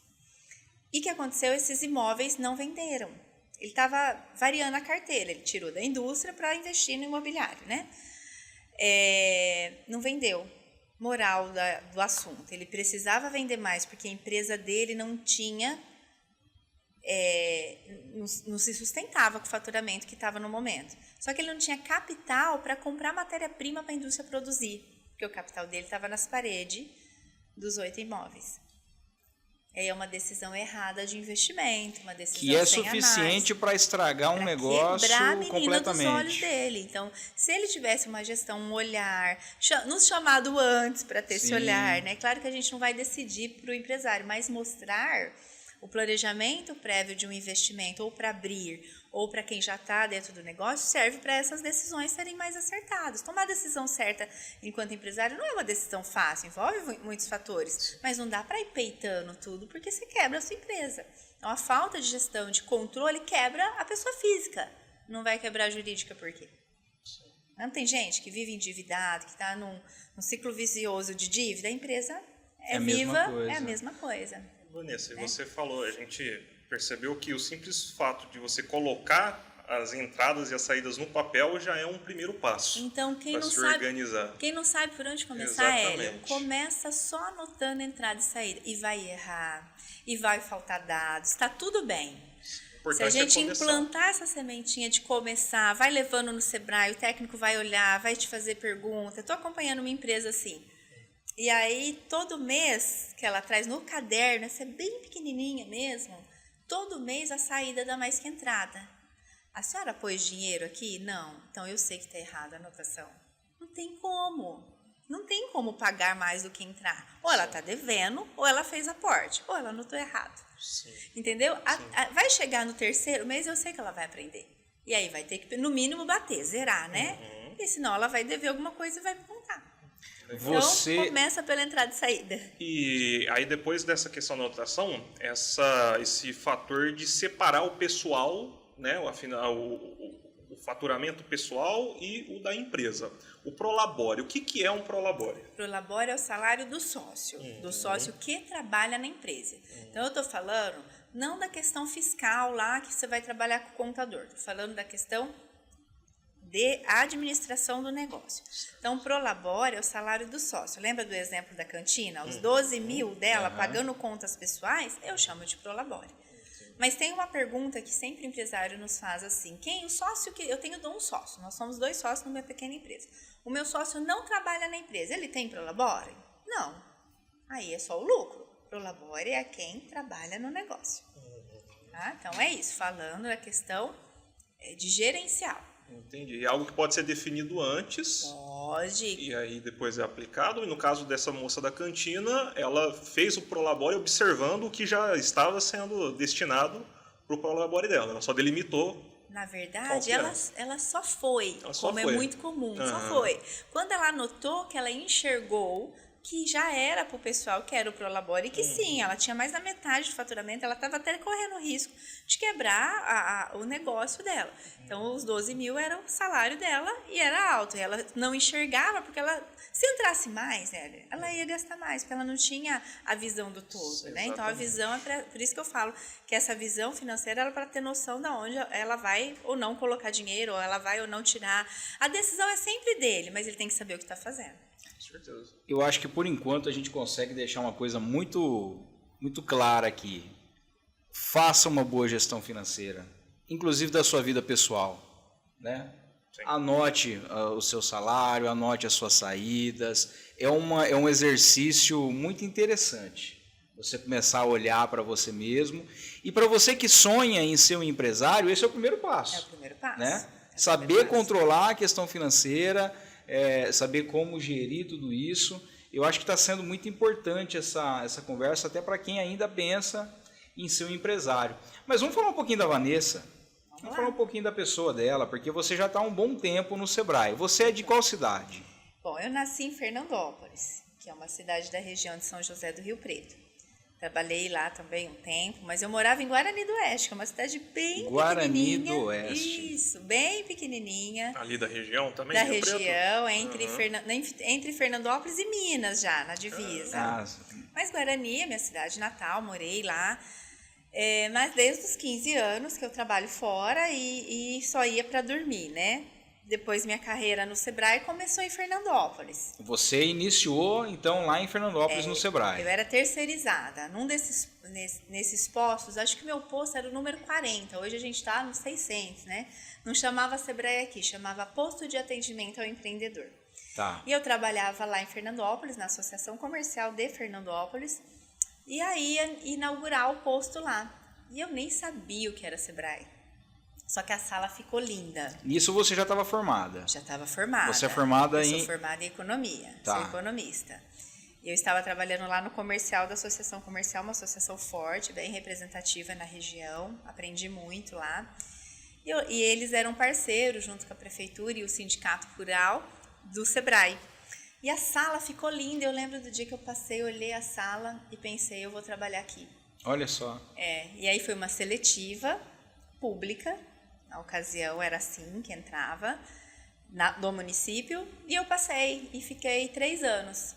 E o que aconteceu? Esses imóveis não venderam. Ele estava variando a carteira, ele tirou da indústria para investir no imobiliário, né? Não vendeu. Moral do assunto, ele precisava vender mais porque a empresa dele não tinha, não se sustentava com o faturamento que estava no momento. Só que ele não tinha capital para comprar matéria-prima para a indústria produzir, porque o capital dele estava nas paredes dos 8 imóveis. É uma decisão errada de investimento, uma decisão Que é sem suficiente para estragar um negócio quebrar a menina completamente. dos olhos dele. Então, se ele tivesse uma gestão, um olhar, nos chamado antes para ter esse olhar, né? Claro que a gente não vai decidir para o empresário, mas mostrar o planejamento prévio de um investimento, ou para abrir, ou para quem já está dentro do negócio, serve para essas decisões serem mais acertadas. Tomar a decisão certa enquanto empresário não é uma decisão fácil, envolve muitos fatores, mas não dá para ir peitando tudo, porque você quebra a sua empresa. Então, a falta de gestão, de controle, quebra a pessoa física. Não vai quebrar a jurídica por quê? Não tem gente que vive endividado, que está num ciclo vicioso de dívida, a empresa é viva, é a mesma coisa. Vanessa, e você falou, a gente percebeu que o simples fato de você colocar as entradas e as saídas no papel já é um primeiro passo. Então, quem não sabe por onde começar, Hélio, começa só anotando entrada e saída. E vai errar, e vai faltar dados, está tudo bem. Se a gente implantar essa sementinha de começar, vai levando no Sebrae, o técnico vai olhar, vai te fazer pergunta. Estou acompanhando uma empresa assim. E aí, todo mês que ela traz no caderno, essa é bem pequenininha mesmo, todo mês a saída dá mais que entrada. A senhora pôs dinheiro aqui? Não. Então, eu sei que está errada a anotação. Não tem como. Não tem como pagar mais do que entrar. Ou ela está devendo, ou ela fez aporte, ou ela anotou errado. Sim. Entendeu? Vai chegar no terceiro mês, eu sei que ela vai aprender. E aí vai ter que, no mínimo, bater, zerar, né? Porque senão ela vai dever alguma coisa e vai contar. Então, começa pela entrada e saída. E aí, depois dessa questão da anotação, esse fator de separar o pessoal, né, o faturamento pessoal e o da empresa. O Prolabore, o que é um Prolabore? Prolabore é o salário do sócio que trabalha na empresa. Então, eu estou falando não da questão fiscal lá, que você vai trabalhar com o contador. Estou falando da questão de administração do negócio. Então, o Prolabore é o salário do sócio. Lembra do exemplo da cantina? Os 12 mil dela pagando contas pessoais, eu chamo de Prolabore. Mas tem uma pergunta que sempre empresário nos faz assim: quem o sócio que eu tenho um sócio? Nós somos 2 sócios numa pequena empresa. O meu sócio não trabalha na empresa. Ele tem Prolabore? Não. Aí é só o lucro. Prolabore é quem trabalha no negócio. Tá? Então é isso, falando da questão de gerencial. Entendi. É algo que pode ser definido antes. Pode. E aí depois é aplicado. E no caso dessa moça da cantina, ela fez o Prolabore observando o que já estava sendo destinado para o Prolabore dela. Ela só delimitou. Na verdade, ela só foi, como é muito comum, só foi. Quando ela notou que ela enxergou que já era para o pessoal que era o Prolabore, e que sim, ela tinha mais da metade do faturamento, ela estava até correndo risco de quebrar o negócio dela. Então, os 12 mil era o salário dela e era alto. E ela não enxergava, porque ela, se entrasse mais, ela ia gastar mais, porque ela não tinha a visão do todo. Né? Então, a visão é por isso que eu falo que essa visão financeira é para ter noção de onde ela vai ou não colocar dinheiro, ou ela vai ou não tirar. A decisão é sempre dele, mas ele tem que saber o que está fazendo. Eu acho que por enquanto a gente consegue deixar uma coisa muito, muito clara aqui. Faça uma boa gestão financeira, inclusive da sua vida pessoal, né? Anote o seu salário, anote as suas saídas. É um exercício muito interessante. Você começar a olhar para você mesmo. E para você que sonha em ser um empresário, esse é o primeiro passo. É o primeiro passo. Né? Saber controlar a questão financeira, saber como gerir tudo isso. Eu acho que está sendo muito importante essa conversa, até para quem ainda pensa em ser um empresário. Mas vamos falar um pouquinho da Vanessa. Vamos falar um pouquinho da pessoa dela, porque você já está há um bom tempo no Sebrae. Você é de qual cidade? Bom, eu nasci em Fernandópolis, que é uma cidade da região de São José do Rio Preto. Trabalhei lá também um tempo, mas eu morava em Guarani do Oeste, que é uma cidade bem pequenininha. Guarani do Oeste. Isso, bem pequenininha. Ali da região também? Da região, entre Fernandópolis e Minas já, na divisa. Mas Guarani é minha cidade natal, morei lá. Mas desde os 15 anos que eu trabalho fora e só ia para dormir, né? Depois minha carreira no Sebrae começou em Fernandópolis. Você iniciou, então, lá em Fernandópolis, no Sebrae. Eu era terceirizada. Nesses postos, acho que meu posto era o número 40. Hoje a gente está nos 600, né? Não chamava Sebrae aqui, chamava Posto de Atendimento ao Empreendedor. Tá. E eu trabalhava lá em Fernandópolis, na Associação Comercial de Fernandópolis. E aí ia inaugurar o posto lá. E eu nem sabia o que era Sebrae. Só que a sala ficou linda. Nisso você já estava formada? Já estava formada. Você é formada Eu sou formada em economia, Tá. sou economista. Eu estava trabalhando lá no comercial da Associação Comercial, uma associação forte, bem representativa na região. Aprendi muito lá. E eles eram parceiros, junto com a prefeitura e o sindicato rural do Sebrae. E a sala ficou linda. Eu lembro do dia que eu passei, olhei a sala e pensei, eu vou trabalhar aqui. Olha só. E aí foi uma seletiva pública, na ocasião era assim que entrava, do município, e eu passei e fiquei 3 anos.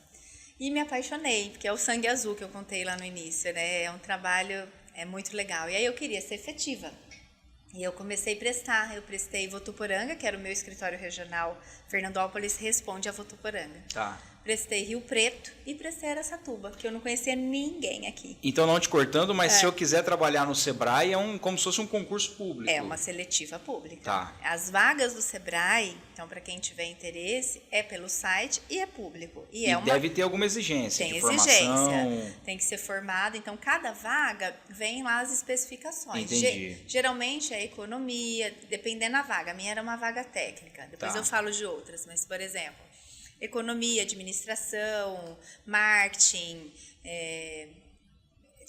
E me apaixonei, porque é o sangue azul que eu contei lá no início, né? É um trabalho muito legal. E aí eu queria ser efetiva. E eu comecei a prestar. Eu prestei Votuporanga, que era o meu escritório regional. Fernandópolis responde a Votuporanga. Tá. Prestei Rio Preto e prestei Araçatuba, que eu não conhecia ninguém aqui. Então, não te cortando, mas se eu quiser trabalhar no Sebrae, como se fosse um concurso público. É uma seletiva pública. Tá. As vagas do Sebrae, então, para quem tiver interesse, é pelo site e é público. E deve ter alguma exigência tem de exigência, formação. tem que ser formado. Então, cada vaga vem lá as especificações. Entendi. Geralmente é economia, dependendo da vaga. A minha era uma vaga técnica. Depois Tá. eu falo de outras, mas, por exemplo, economia, administração, marketing,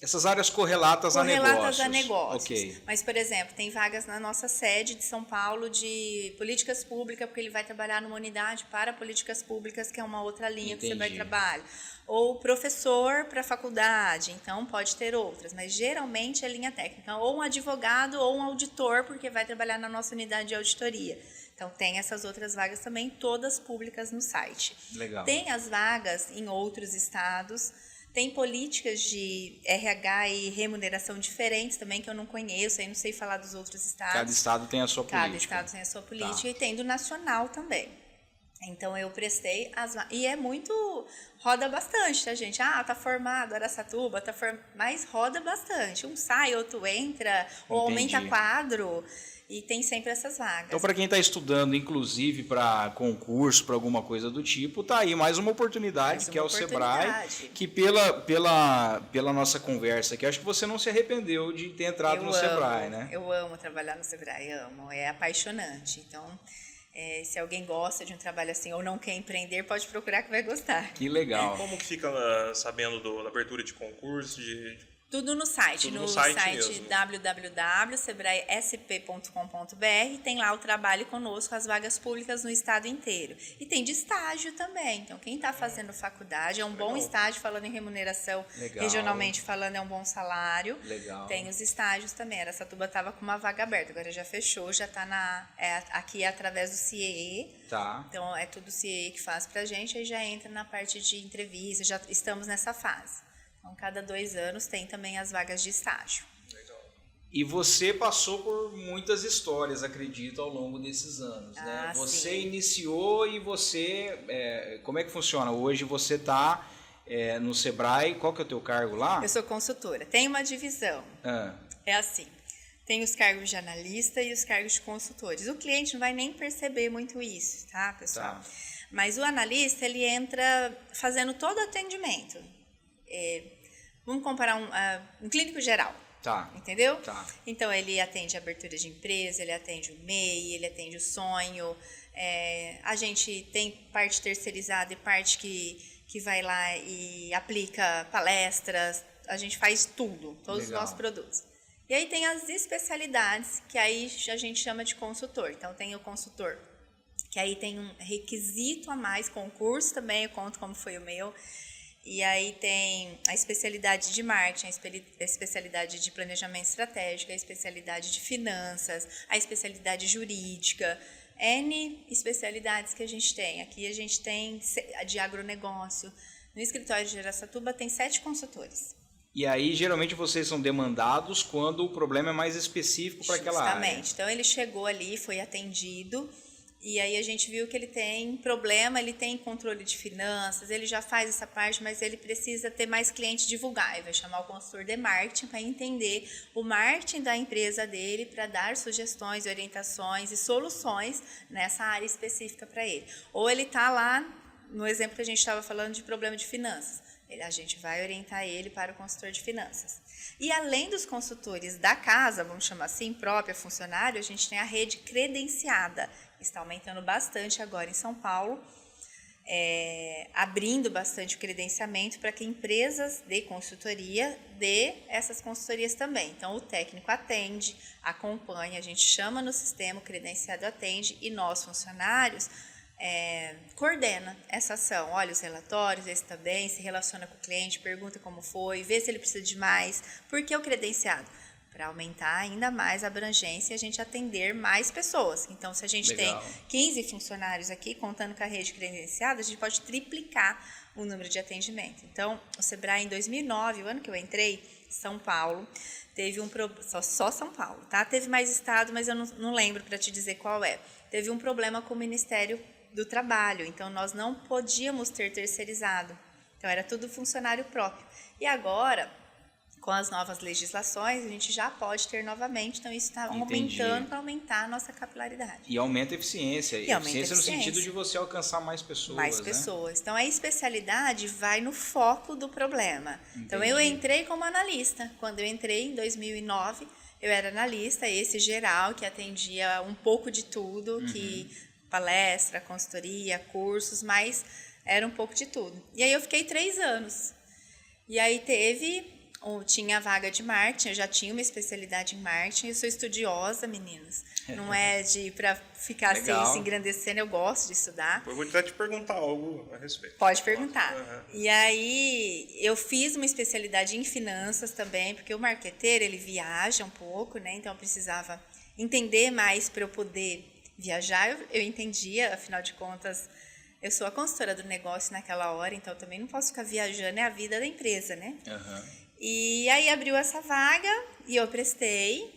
Essas áreas correlatas a negócios. correlatas a negócios. Ok. Mas, por exemplo, tem vagas na nossa sede de São Paulo de políticas públicas, porque ele vai trabalhar numa unidade para políticas públicas, que é uma outra linha que você vai trabalhar. Ou professor para faculdade, então pode ter outras, mas geralmente é linha técnica. Ou um advogado ou um auditor, porque vai trabalhar na nossa unidade de auditoria. Então, tem essas outras vagas também, todas públicas no site. Legal. Tem as vagas em outros estados, tem políticas de RH e remuneração diferentes também, que eu não conheço, aí não sei falar dos outros estados. Cada estado tem a sua política. Cada estado tem a sua política, Tá. e tem do nacional também. Então, eu prestei e é muito... Roda bastante, tá, gente? Tá formado, Araçatuba, mas roda bastante. Um sai, outro entra, ou aumenta quadro... E tem sempre essas vagas. Então, para quem está estudando, inclusive para concurso, para alguma coisa do tipo, tá aí mais uma oportunidade, que é o Sebrae, que pela nossa conversa aqui, acho que você não se arrependeu de ter entrado no Sebrae, né? Eu amo trabalhar no Sebrae, amo. É apaixonante. Então, se alguém gosta de um trabalho assim ou não quer empreender, pode procurar que vai gostar. Que legal. E como que fica sabendo da abertura de concurso, Tudo no site, Tudo no no site site mesmo. www.sebraesp.com.br, tem lá o trabalho conosco, as vagas públicas no estado inteiro. E tem de estágio também, então quem está fazendo faculdade é um bom estágio, falando em remuneração, Legal. regionalmente falando é um bom salário. Legal. Tem os estágios também, Araçatuba estava com uma vaga aberta, agora já fechou, já está aqui através do CIEE. Tá. Então é tudo o CIEE que faz pra gente, aí já entra na parte de entrevista, já estamos nessa fase. Então, cada 2 anos tem também as vagas de estágio. E você passou por muitas histórias, acredito, ao longo desses anos, né? Você sim. iniciou e você... como é que funciona? Hoje você está no Sebrae, qual que é o teu cargo lá? Eu sou consultora. Tem uma divisão. É assim, tem os cargos de analista e os cargos de consultores. O cliente não vai nem perceber muito isso, tá, pessoal? Tá. Mas o analista, ele entra fazendo todo o atendimento. Vamos comparar um clínico geral. Tá. Entendeu? Tá. Então, ele atende a abertura de empresa, ele atende o MEI, ele atende o sonho. A gente tem parte terceirizada e parte que vai lá e aplica palestras. A gente faz tudo, todos os nossos produtos. E aí tem as especialidades, que aí a gente chama de consultor. Então, tem o consultor, que aí tem um requisito a mais, concurso também, eu conto como foi o meu. E aí tem a especialidade de marketing, a especialidade de planejamento estratégico, a especialidade de finanças, a especialidade jurídica, N especialidades que a gente tem. Aqui a gente tem a de agronegócio. No escritório de Araçatuba tem 7 consultores. E aí, geralmente, vocês são demandados quando o problema é mais específico para aquela área. Justamente. Então, ele chegou ali, foi atendido, e aí a gente viu que ele tem problema, ele tem controle de finanças, ele já faz essa parte, mas ele precisa ter mais cliente divulgar. Ele vai chamar o consultor de marketing para entender o marketing da empresa dele, para dar sugestões, orientações e soluções nessa área específica para ele. Ou ele está lá, no exemplo que a gente estava falando de problema de finanças. A gente vai orientar ele para o consultor de finanças. E além dos consultores da casa, vamos chamar assim, própria funcionário, a gente tem a rede credenciada, que está aumentando bastante agora em São Paulo, abrindo bastante o credenciamento para que empresas de consultoria dê essas consultorias também. Então, o técnico atende, acompanha, a gente chama no sistema, o credenciado atende e nós, funcionários, coordena essa ação. Olha os relatórios, vê se está bem, se relaciona com o cliente, pergunta como foi, vê se ele precisa de mais. Por que o credenciado? Para aumentar ainda mais a abrangência e a gente atender mais pessoas. Então, se a gente Legal. tem 15 funcionários aqui, contando com a rede credenciada, a gente pode triplicar o número de atendimento. Então, o Sebrae, em 2009, o ano que eu entrei, São Paulo, teve um problema, só São Paulo, tá? Teve mais estado, mas eu não lembro para te dizer qual é. Teve um problema com o Ministério do Trabalho, então nós não podíamos ter terceirizado. Então, era tudo funcionário próprio. E agora, com as novas legislações, a gente já pode ter novamente, então isso está aumentando para aumentar a nossa capilaridade. E aumenta a eficiência. Eficiência no sentido de você alcançar mais pessoas. Mais pessoas. Então, a especialidade vai no foco do problema. Entendi. Então, eu entrei como analista. Quando eu entrei em 2009, eu era analista, esse geral, que atendia um pouco de tudo, que palestra, consultoria, cursos, mas era um pouco de tudo. E aí eu fiquei 3 anos. E aí tinha vaga de marketing, eu já tinha uma especialidade em marketing, eu sou estudiosa, meninos. Não é para ficar assim, se engrandecendo, eu gosto de estudar. Eu vou até te perguntar algo a respeito. Pode perguntar. E aí, eu fiz uma especialidade em finanças também, porque o marqueteiro, ele viaja um pouco, né? Então, eu precisava entender mais para eu poder viajar. Eu entendia, afinal de contas, eu sou a consultora do negócio naquela hora, então eu também não posso ficar viajando, é a vida da empresa, né? E aí abriu essa vaga e eu prestei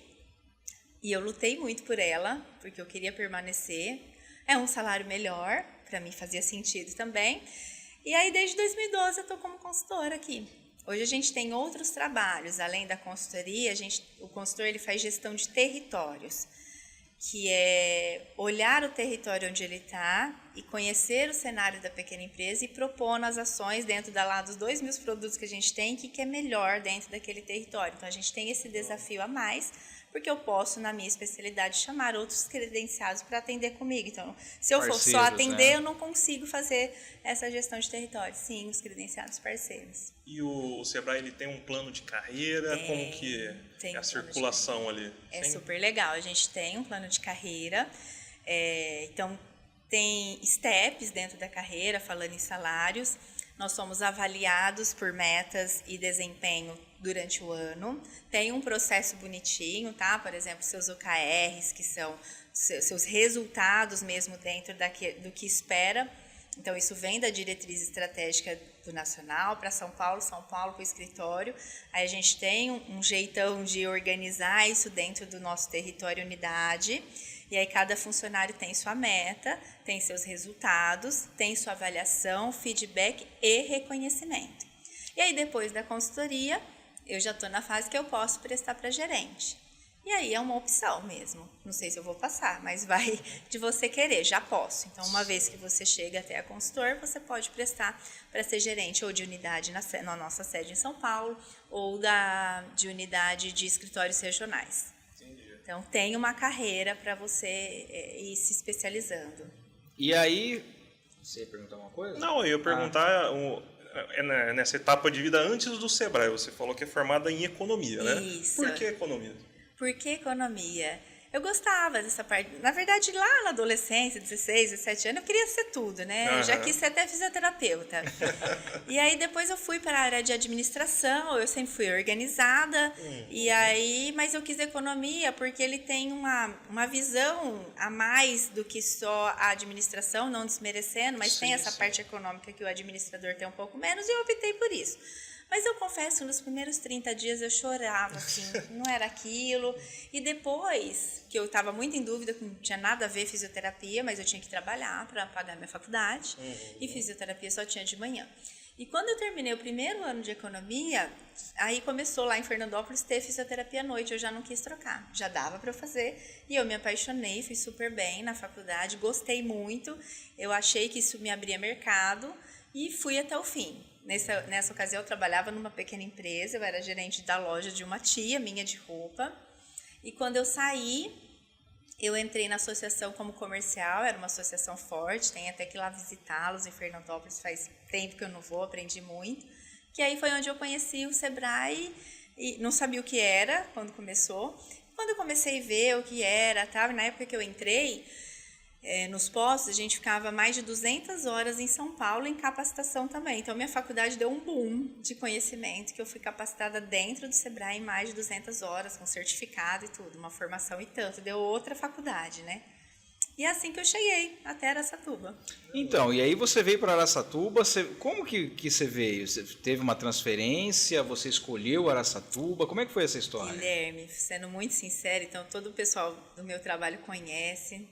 e eu lutei muito por ela, porque eu queria permanecer. É um salário melhor, para mim fazia sentido também. E aí desde 2012 eu estou como consultora aqui. Hoje a gente tem outros trabalhos, além da consultoria, o consultor ele faz gestão de territórios, que é olhar o território onde ele está e conhecer o cenário da pequena empresa e propor nas ações dentro dos 2.000 produtos que a gente tem, que é melhor dentro daquele território. Então, a gente tem esse desafio a mais, porque eu posso, na minha especialidade, chamar outros credenciados para atender comigo. Então, se eu for só atender, né? Eu não consigo fazer essa gestão de território. Sim, os credenciados parceiros. E o Sebrae, ele tem um plano de carreira? Como que é a circulação ali? É super legal. A gente tem um plano de carreira. Então, tem steps dentro da carreira, falando em salários. Nós somos avaliados por metas e desempenho durante o ano. Tem um processo bonitinho, tá? Por exemplo, seus OKRs, que são seus resultados mesmo dentro do que espera. Então, isso vem da diretriz estratégica do Nacional para São Paulo para o escritório. Aí a gente tem um jeitão de organizar isso dentro do nosso território unidade. E aí cada funcionário tem sua meta, tem seus resultados, tem sua avaliação, feedback e reconhecimento. E aí depois da consultoria, eu já estou na fase que eu posso prestar para gerente. E aí é uma opção mesmo. Não sei se eu vou passar, mas vai de você querer, já posso. Então, uma vez que você chega até a consultor, você pode prestar para ser gerente ou de unidade na nossa sede em São Paulo, ou de unidade de escritórios regionais. Então, tem uma carreira para você ir se especializando. E aí, você ia perguntar uma coisa? Não, eu ia perguntar, nessa etapa de vida antes do Sebrae, você falou que é formada em economia, né? Isso. Por que economia? Por que economia? Eu gostava dessa parte. Na verdade, lá na adolescência, 16, 17 anos, eu queria ser tudo, né? Eu já quis ser até fisioterapeuta. E aí, depois eu fui para a área de administração, eu sempre fui organizada. E aí, mas eu quis economia porque ele tem uma visão a mais do que só a administração, não desmerecendo, mas tem essa parte econômica que o administrador tem um pouco menos, e eu optei por isso. Mas eu confesso, nos primeiros 30 dias eu chorava, assim, não era aquilo. E depois, que eu estava muito em dúvida, que não tinha nada a ver fisioterapia, mas eu tinha que trabalhar para pagar minha faculdade, e fisioterapia só tinha de manhã. E quando eu terminei o primeiro ano de economia, aí começou lá em Fernandópolis ter fisioterapia à noite, eu já não quis trocar, já dava para eu fazer, e eu me apaixonei, fui super bem na faculdade, gostei muito, eu achei que isso me abria mercado, e fui até o fim. Nessa ocasião eu trabalhava numa pequena empresa, eu era gerente da loja de uma tia minha de roupa. E quando eu saí, eu entrei na associação como comercial, era uma associação forte, tem até que ir lá visitá-los em Fernandópolis, faz tempo que eu não vou, aprendi muito. Que aí foi onde eu conheci o Sebrae e não sabia o que era quando começou. Quando eu comecei a ver o que era, tá? Na época que eu entrei, nos postos, a gente ficava mais de 200 horas em São Paulo em capacitação também. Então, minha faculdade deu um boom de conhecimento, que eu fui capacitada dentro do Sebrae em mais de 200 horas, com certificado e tudo, uma formação e tanto. Deu outra faculdade, né? E é assim que eu cheguei até Araçatuba. Então, e aí você veio para Araçatuba, como que você veio? Você teve uma transferência, você escolheu Araçatuba, como é que foi essa história? Guilherme, sendo muito sincero, então todo o pessoal do meu trabalho conhece.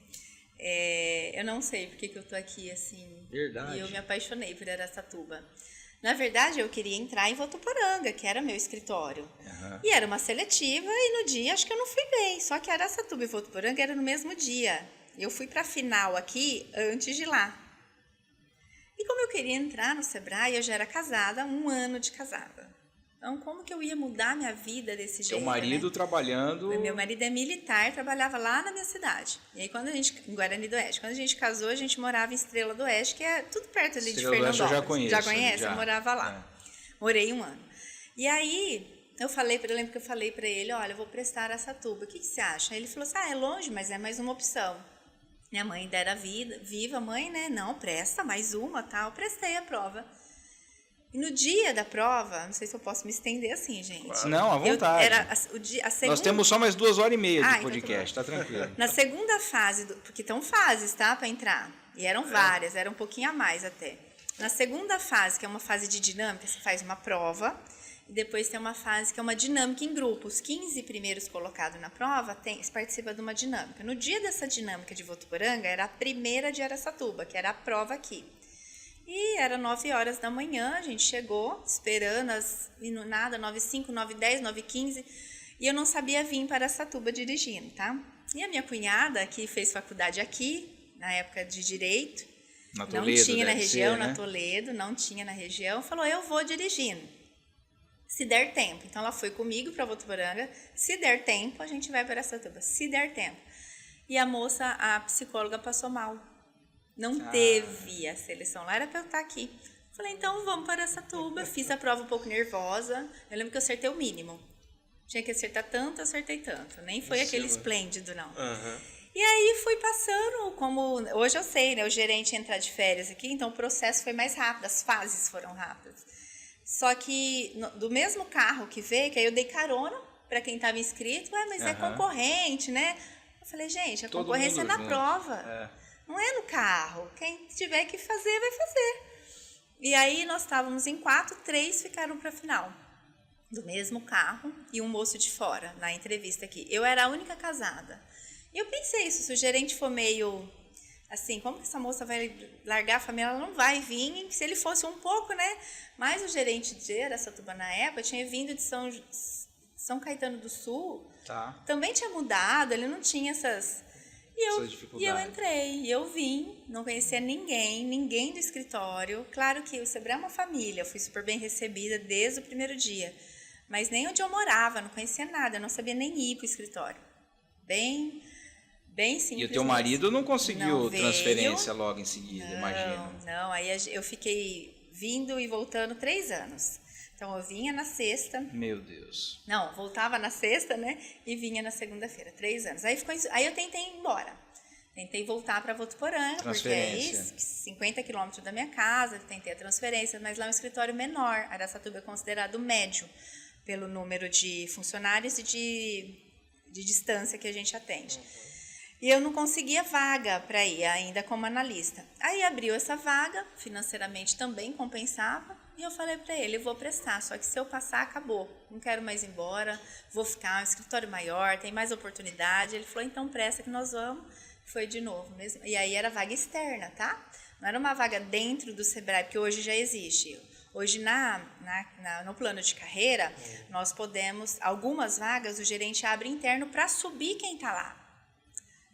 Eu não sei porque que eu tô aqui assim. Verdade. E eu me apaixonei por Araçatuba. Na verdade, eu queria entrar em Votuporanga, que era meu escritório. Uhum. E era uma seletiva e no dia acho que eu não fui bem. Só que Araçatuba e Votuporanga era no mesmo dia. Eu fui para a final aqui antes de lá. E como eu queria entrar no Sebrae, eu já era casada, 1 ano de casada. Então, como que eu ia mudar minha vida desse jeito? Seu marido, né? Trabalhando... Meu marido é militar, trabalhava lá na minha cidade. E aí, em Guarani do Oeste, quando a gente casou, a gente morava em Estrela do Oeste, que é tudo perto ali de Fernandópolis. Eu já conheço. Já conhece? Eu morava lá. Morei 1 ano. E aí, eu lembro que eu falei para ele, olha, eu vou prestar Araçatuba, o que você acha? Aí ele falou assim, é longe, mas é mais uma opção. Minha mãe ainda era viva, mãe, né? Não, presta mais uma, tá? Eu prestei a prova. E no dia da prova, não sei se eu posso me estender assim, gente. Claro. Não, à vontade. Nós temos só mais 2h30 de podcast, então tá tranquilo. Na segunda fase, porque estão fases, tá? Para entrar. E eram várias, era um pouquinho a mais até. Na segunda fase, que é uma fase de dinâmica, você faz uma prova. E depois tem uma fase que é uma dinâmica em grupo. Os 15 primeiros colocados na prova participa de uma dinâmica. No dia dessa dinâmica de Votuporanga, era a primeira de Araçatuba, que era a prova aqui. E era 9 horas da manhã, a gente chegou, esperando, e no nada, 9h05, 9h10, 9h15, e eu não sabia vir para Araçatuba dirigindo, tá? E a minha cunhada, que fez faculdade aqui, na época de Direito, na Toledo, não tinha na região, né? na Toledo, não tinha na região, falou, eu vou dirigindo, se der tempo. Então, ela foi comigo para Votuporanga, se der tempo, a gente vai para Araçatuba, se der tempo. E a moça, a psicóloga, passou mal. Não teve a seleção lá, era para eu estar aqui. Falei, então vamos para Araçatuba. Fiz a prova um pouco nervosa. Eu lembro que eu acertei o mínimo. Tinha que acertar tanto, acertei tanto. Nem foi aquele esplêndido, não. Uhum. E aí fui passando, como hoje eu sei, né? O gerente entrar de férias aqui, então o processo foi mais rápido, as fases foram rápidas. Só que do mesmo carro que veio, que aí eu dei carona para quem estava inscrito, mas é concorrente, né? Eu falei, gente, a concorrência é na prova. Não é no carro. Quem tiver que fazer, vai fazer. E aí nós estávamos em 4, 3 ficaram para a final. Do mesmo carro e um moço de fora, na entrevista aqui. Eu era a única casada. E eu pensei isso, se o gerente for meio assim, como que essa moça vai largar a família? Ela não vai vir, se ele fosse um pouco, né? Mas o gerente de Araçatuba na época tinha vindo de São Caetano do Sul. Também tinha mudado, ele não tinha essas... E eu entrei, eu vim, não conhecia ninguém do escritório. Claro que o Sebrae é uma família, eu fui super bem recebida desde o primeiro dia. Mas nem onde eu morava, não conhecia nada, eu não sabia nem ir para o escritório. Bem simples. E o teu marido não conseguiu transferência logo em seguida, imagina. Não, aí eu fiquei vindo e voltando 3 anos. Então, eu vinha na sexta. Meu Deus. Não, voltava na sexta, né? E vinha na segunda-feira, 3 anos. Aí eu tentei ir embora. Tentei voltar para Votuporanga, porque é 50 quilômetros da minha casa. Tentei a transferência, mas lá é um escritório menor. Araçatuba é considerado médio pelo número de funcionários e de distância que a gente atende. E eu não conseguia vaga para ir ainda como analista. Aí abriu essa vaga, financeiramente também compensava. E eu falei para ele, eu vou prestar, só que se eu passar, acabou. Não quero mais ir embora, vou ficar um escritório maior, tem mais oportunidade. Ele falou, então presta que nós vamos. Foi de novo mesmo. E aí era vaga externa, tá? Não era uma vaga dentro do Sebrae, porque hoje já existe. Hoje, no plano de carreira, nós podemos... Algumas vagas o gerente abre interno para subir quem está lá.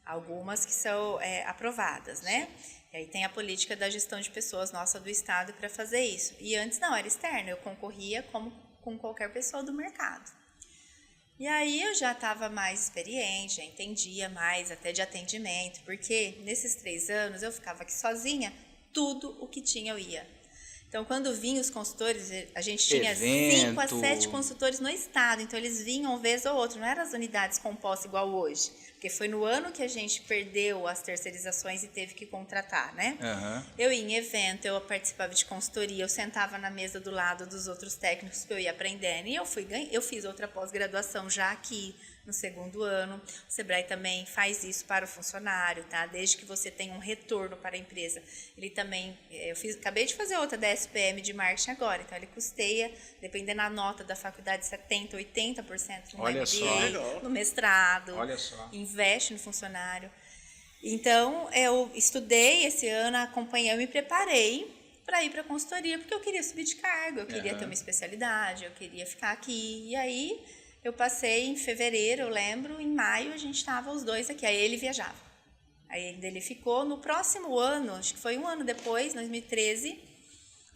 Algumas que são aprovadas, né? E aí tem a política da gestão de pessoas nossa do Estado para fazer isso. E antes não, era externo, eu concorria como com qualquer pessoa do mercado. E aí eu já estava mais experiente, já entendia mais até de atendimento, porque nesses 3 anos eu ficava aqui sozinha, tudo o que tinha eu ia. Então, quando vinham os consultores, a gente tinha 5 a 7 consultores no estado, então eles vinham uma vez ou outra, não eram as unidades compostas igual hoje, porque foi no ano que a gente perdeu as terceirizações e teve que contratar, né? Uhum. Eu ia em evento, eu participava de consultoria, eu sentava na mesa do lado dos outros técnicos que eu ia aprendendo, e eu fiz outra pós-graduação já aqui, no 2º ano. O Sebrae também faz isso para o funcionário, tá? Desde que você tenha um retorno para a empresa. Ele também, acabei de fazer outra da SPM de marketing agora, então ele custeia, dependendo da nota da faculdade, 70%, 80% no Olha MBA, só. no mestrado, Olha só. investe no funcionário. Então, eu estudei esse ano, acompanhei, eu me preparei para ir para a consultoria, porque eu queria subir de cargo, eu queria ter uma especialidade, eu queria ficar aqui. E aí, eu passei em fevereiro, eu lembro, em maio a gente estava os dois aqui, aí ele viajava. Aí ele ficou, no próximo ano, acho que foi um ano depois, 2013,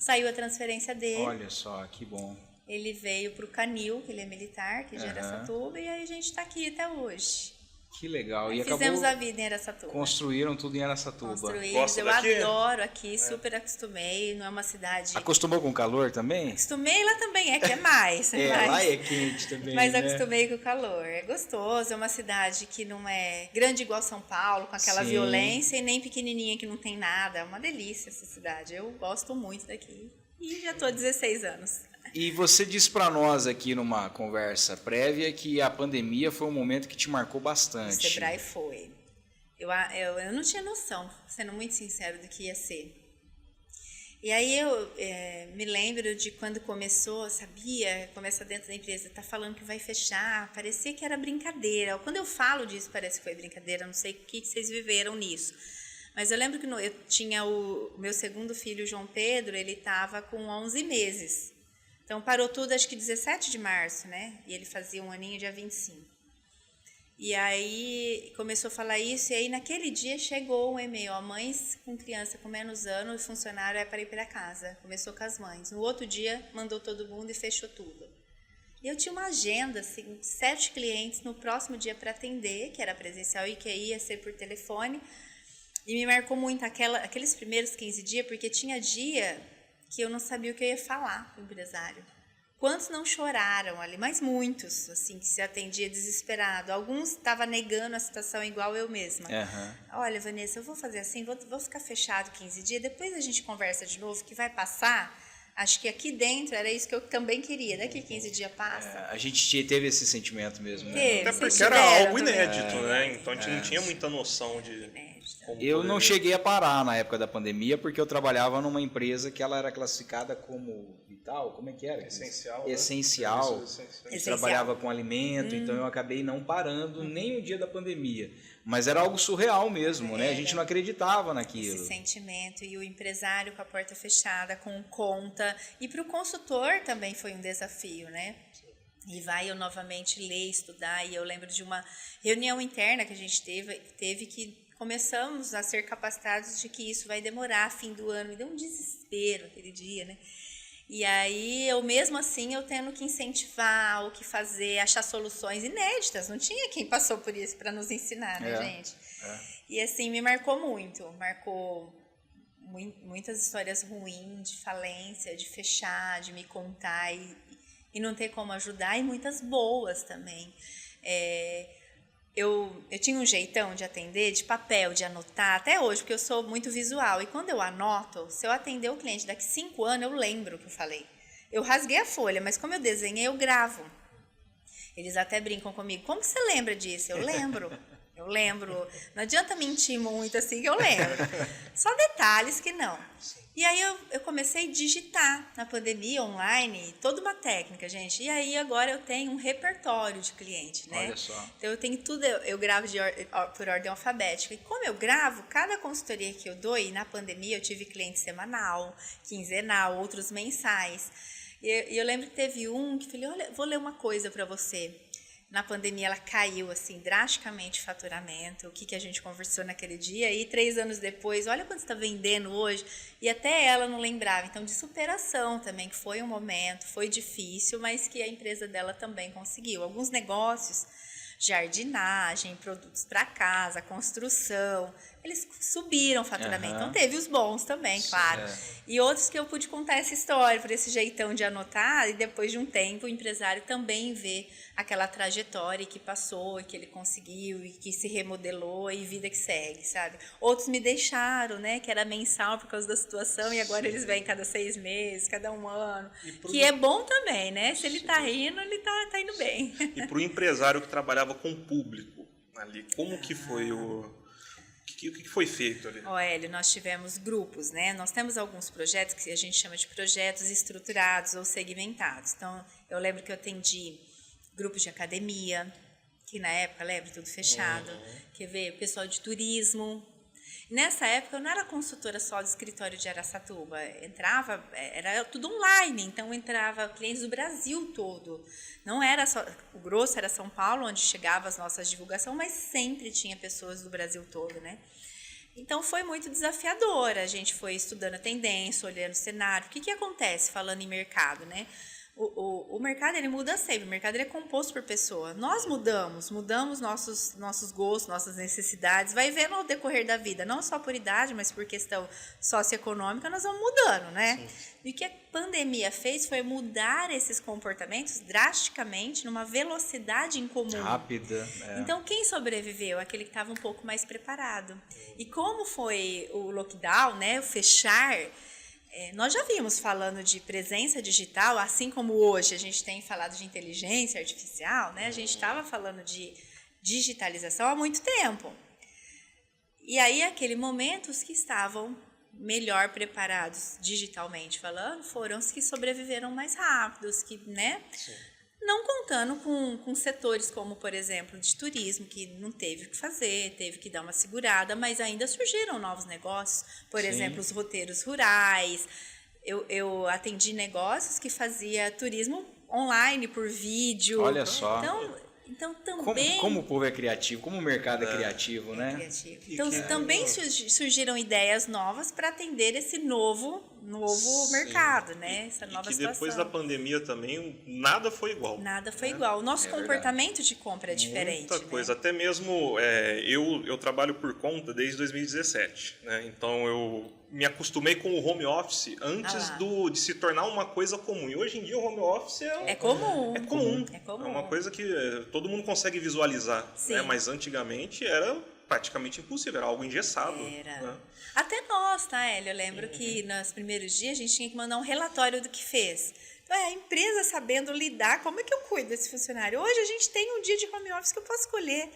saiu a transferência dele. Olha só, que bom. Ele veio para o Canil, que ele é militar, que é de Araçatuba, e aí a gente está aqui até hoje. Que legal. Aí E fizemos acabou, a vida em Araçatuba. construíram tudo em Araçatuba. Construímos, eu daqui? adoro aqui, super acostumei, não é uma cidade... Acostumou com o calor também? Acostumei lá também, é que é mais. Lá é quente também, mas né? acostumei com o calor. É gostoso, é uma cidade que não é grande igual São Paulo, com aquela violência, e nem pequenininha que não tem nada. É uma delícia essa cidade. Eu gosto muito daqui. E já estou há 16 anos. E você disse para nós aqui numa conversa prévia que a pandemia foi um momento que te marcou bastante. O Sebrae foi. Eu não tinha noção, sendo muito sincero, do que ia ser. E aí eu me lembro de quando começou, começa dentro da empresa, tá falando que vai fechar, parecia que era brincadeira. Quando eu falo disso, parece que foi brincadeira, não sei o que vocês viveram nisso. Mas eu lembro que eu tinha o meu segundo filho, João Pedro, ele estava com 11 meses. Então parou tudo, acho que 17 de março, né? E ele fazia um aninho dia 25. E aí começou a falar isso, e aí naquele dia chegou um e-mail, a mães com criança com menos anos, o funcionário é para ir para casa. Começou com as mães. No outro dia mandou todo mundo e fechou tudo. E eu tinha uma agenda, assim, 7 clientes no próximo dia para atender, que era presencial e que ia ser por telefone. E me marcou muito aqueles primeiros 15 dias, porque tinha dia que eu não sabia o que eu ia falar para o empresário. Quantos não choraram ali? Mas muitos, assim, que se atendia desesperado. Alguns estavam negando a situação igual eu mesma. Olha, Vanessa, eu vou fazer assim, vou ficar fechado 15 dias, depois a gente conversa de novo, que vai passar. Acho que aqui dentro era isso que eu também queria. Daqui 15 dias passa. A gente teve esse sentimento mesmo, né? Teve. Até porque Vocês era tiveram algo também. inédito, né? Então a gente não tinha muita noção de... como Eu não poderia- cheguei a parar na época da pandemia, porque eu trabalhava numa empresa que ela era classificada como vital, como é que era? Essencial, né? Essencial. Serviços essenciais. A gente Essencial. trabalhava com alimento, então eu acabei não parando nem o dia da pandemia. Mas era algo surreal mesmo, né? A gente não acreditava naquilo. Esse sentimento, e o empresário com a porta fechada, com conta, e para o consultor também foi um desafio, né? E vai eu novamente ler, estudar, e eu lembro de uma reunião interna que a gente teve que começamos a ser capacitados de que isso vai demorar, fim do ano, me deu um desespero aquele dia, né? E aí, eu mesmo assim, eu tendo que incentivar, o que fazer, achar soluções inéditas. Não tinha quem passou por isso para nos ensinar, né, gente? E assim, me marcou muito. Marcou muitas histórias ruins, de falência, de fechar, de me contar e não ter como ajudar. E muitas boas também. Eu tinha um jeitão de atender, de papel, de anotar, até hoje, porque eu sou muito visual. E quando eu anoto, se eu atender o cliente daqui 5 anos, eu lembro o que eu falei. Eu rasguei a folha, mas como eu desenhei, eu gravo. Eles até brincam comigo. Como você lembra disso? Eu lembro. Eu lembro. Não adianta mentir muito assim que eu lembro. Só detalhes que não. E aí eu comecei a digitar na pandemia, online, toda uma técnica, gente. E aí agora eu tenho um repertório de cliente, né? Olha só. Então eu tenho tudo, eu gravo por ordem alfabética. E como eu gravo, cada consultoria que eu dou, e na pandemia eu tive cliente semanal, quinzenal, outros mensais. E eu lembro que teve um que falei, olha, vou ler uma coisa para você. Na pandemia ela caiu assim drasticamente o faturamento, o que a gente conversou naquele dia, e 3 anos depois, olha quanto está vendendo hoje, e até ela não lembrava. Então, de superação também, que foi um momento, foi difícil, mas que a empresa dela também conseguiu. Alguns negócios, jardinagem, produtos para casa, construção, eles subiram o faturamento. Então teve os bons também, claro. E outros que eu pude contar essa história, por esse jeitão de anotar, e depois de um tempo o empresário também vê aquela trajetória que passou, e que ele conseguiu, e que se remodelou, e vida que segue, sabe? Outros me deixaram, né, que era mensal por causa da situação, e agora eles vêm cada 6 meses, cada 1 ano, que é bom também, né? Se ele tá rindo, ele tá indo bem. E para o empresário que trabalhava com o público ali, como que foi o que foi feito ali? Hélio, nós tivemos grupos, né? Nós temos alguns projetos que a gente chama de projetos estruturados ou segmentados. Então, eu lembro que eu atendi grupos de academia, que na época, lembra, tudo fechado. Quer ver? Pessoal de turismo. Nessa época, eu não era consultora só do escritório de Araçatuba. Entrava, era tudo online, então entrava clientes do Brasil todo. Não era só, o grosso era São Paulo, onde chegava as nossas divulgações, mas sempre tinha pessoas do Brasil todo, né? Então, foi muito desafiador. A gente foi estudando a tendência, olhando o cenário. O que acontece, falando em mercado, né? O mercado, ele muda sempre. O mercado, ele é composto por pessoa. Nós mudamos nossos gostos, nossas necessidades. Vai vendo ao decorrer da vida, não só por idade, mas por questão socioeconômica, nós vamos mudando, né? Sim. E o que a pandemia fez foi mudar esses comportamentos drasticamente, numa velocidade incomum. Rápida. Então, quem sobreviveu? Aquele que estava um pouco mais preparado. E como foi o lockdown, né? O fechar... nós já vimos falando de presença digital, assim como hoje a gente tem falado de inteligência artificial, né? A gente estava falando de digitalização há muito tempo. E aí, naquele momento, os que estavam melhor preparados digitalmente falando foram os que sobreviveram mais rápido, os que, né? Sim. Não contando com setores como, por exemplo, de turismo, que não teve o que fazer, teve que dar uma segurada, mas ainda surgiram novos negócios. Por exemplo, os roteiros rurais. Eu atendi negócios que fazia turismo online, por vídeo. Olha só. Então também... Como o povo é criativo, como o mercado é criativo, né? Criativo. Então também surgiram ideias novas para atender esse novo mercado, né? Essa nova situação. Depois da pandemia também, nada foi igual. Nada foi igual. O nosso comportamento de compra é diferente. Muita coisa. Até mesmo, eu trabalho por conta desde 2017. Né? Então, eu me acostumei com o home office antes de se tornar uma coisa comum. E hoje em dia o home office é comum. É comum. É uma coisa que todo mundo consegue visualizar. Né? Mas antigamente era praticamente impossível, era algo engessado. Era. Né? Até nós, tá, Hélio? Eu lembro que nos primeiros dias a gente tinha que mandar um relatório do que fez. Então, a empresa sabendo lidar, como é que eu cuido desse funcionário? Hoje a gente tem um dia de home office que eu posso escolher.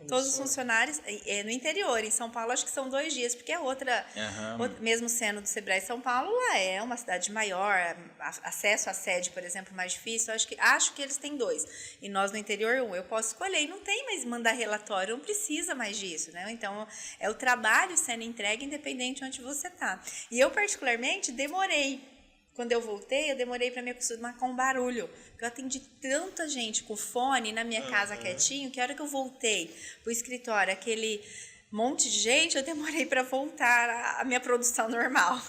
Todos os funcionários, no interior, em São Paulo, acho que são 2 dias, porque é outra, mesmo sendo do Sebrae São Paulo, lá é uma cidade maior, acesso à sede, por exemplo, mais difícil, acho que eles têm 2, e nós no interior 1, eu posso escolher, e não tem mais mandar relatório, não precisa mais disso, né? Então, é o trabalho sendo entregue independente de onde você está. E eu, particularmente, quando eu voltei, eu demorei para me acostumar com o barulho. Eu atendi tanta gente com fone na minha casa quietinho, que a hora que eu voltei pro escritório, aquele monte de gente, eu demorei para voltar à minha produção normal.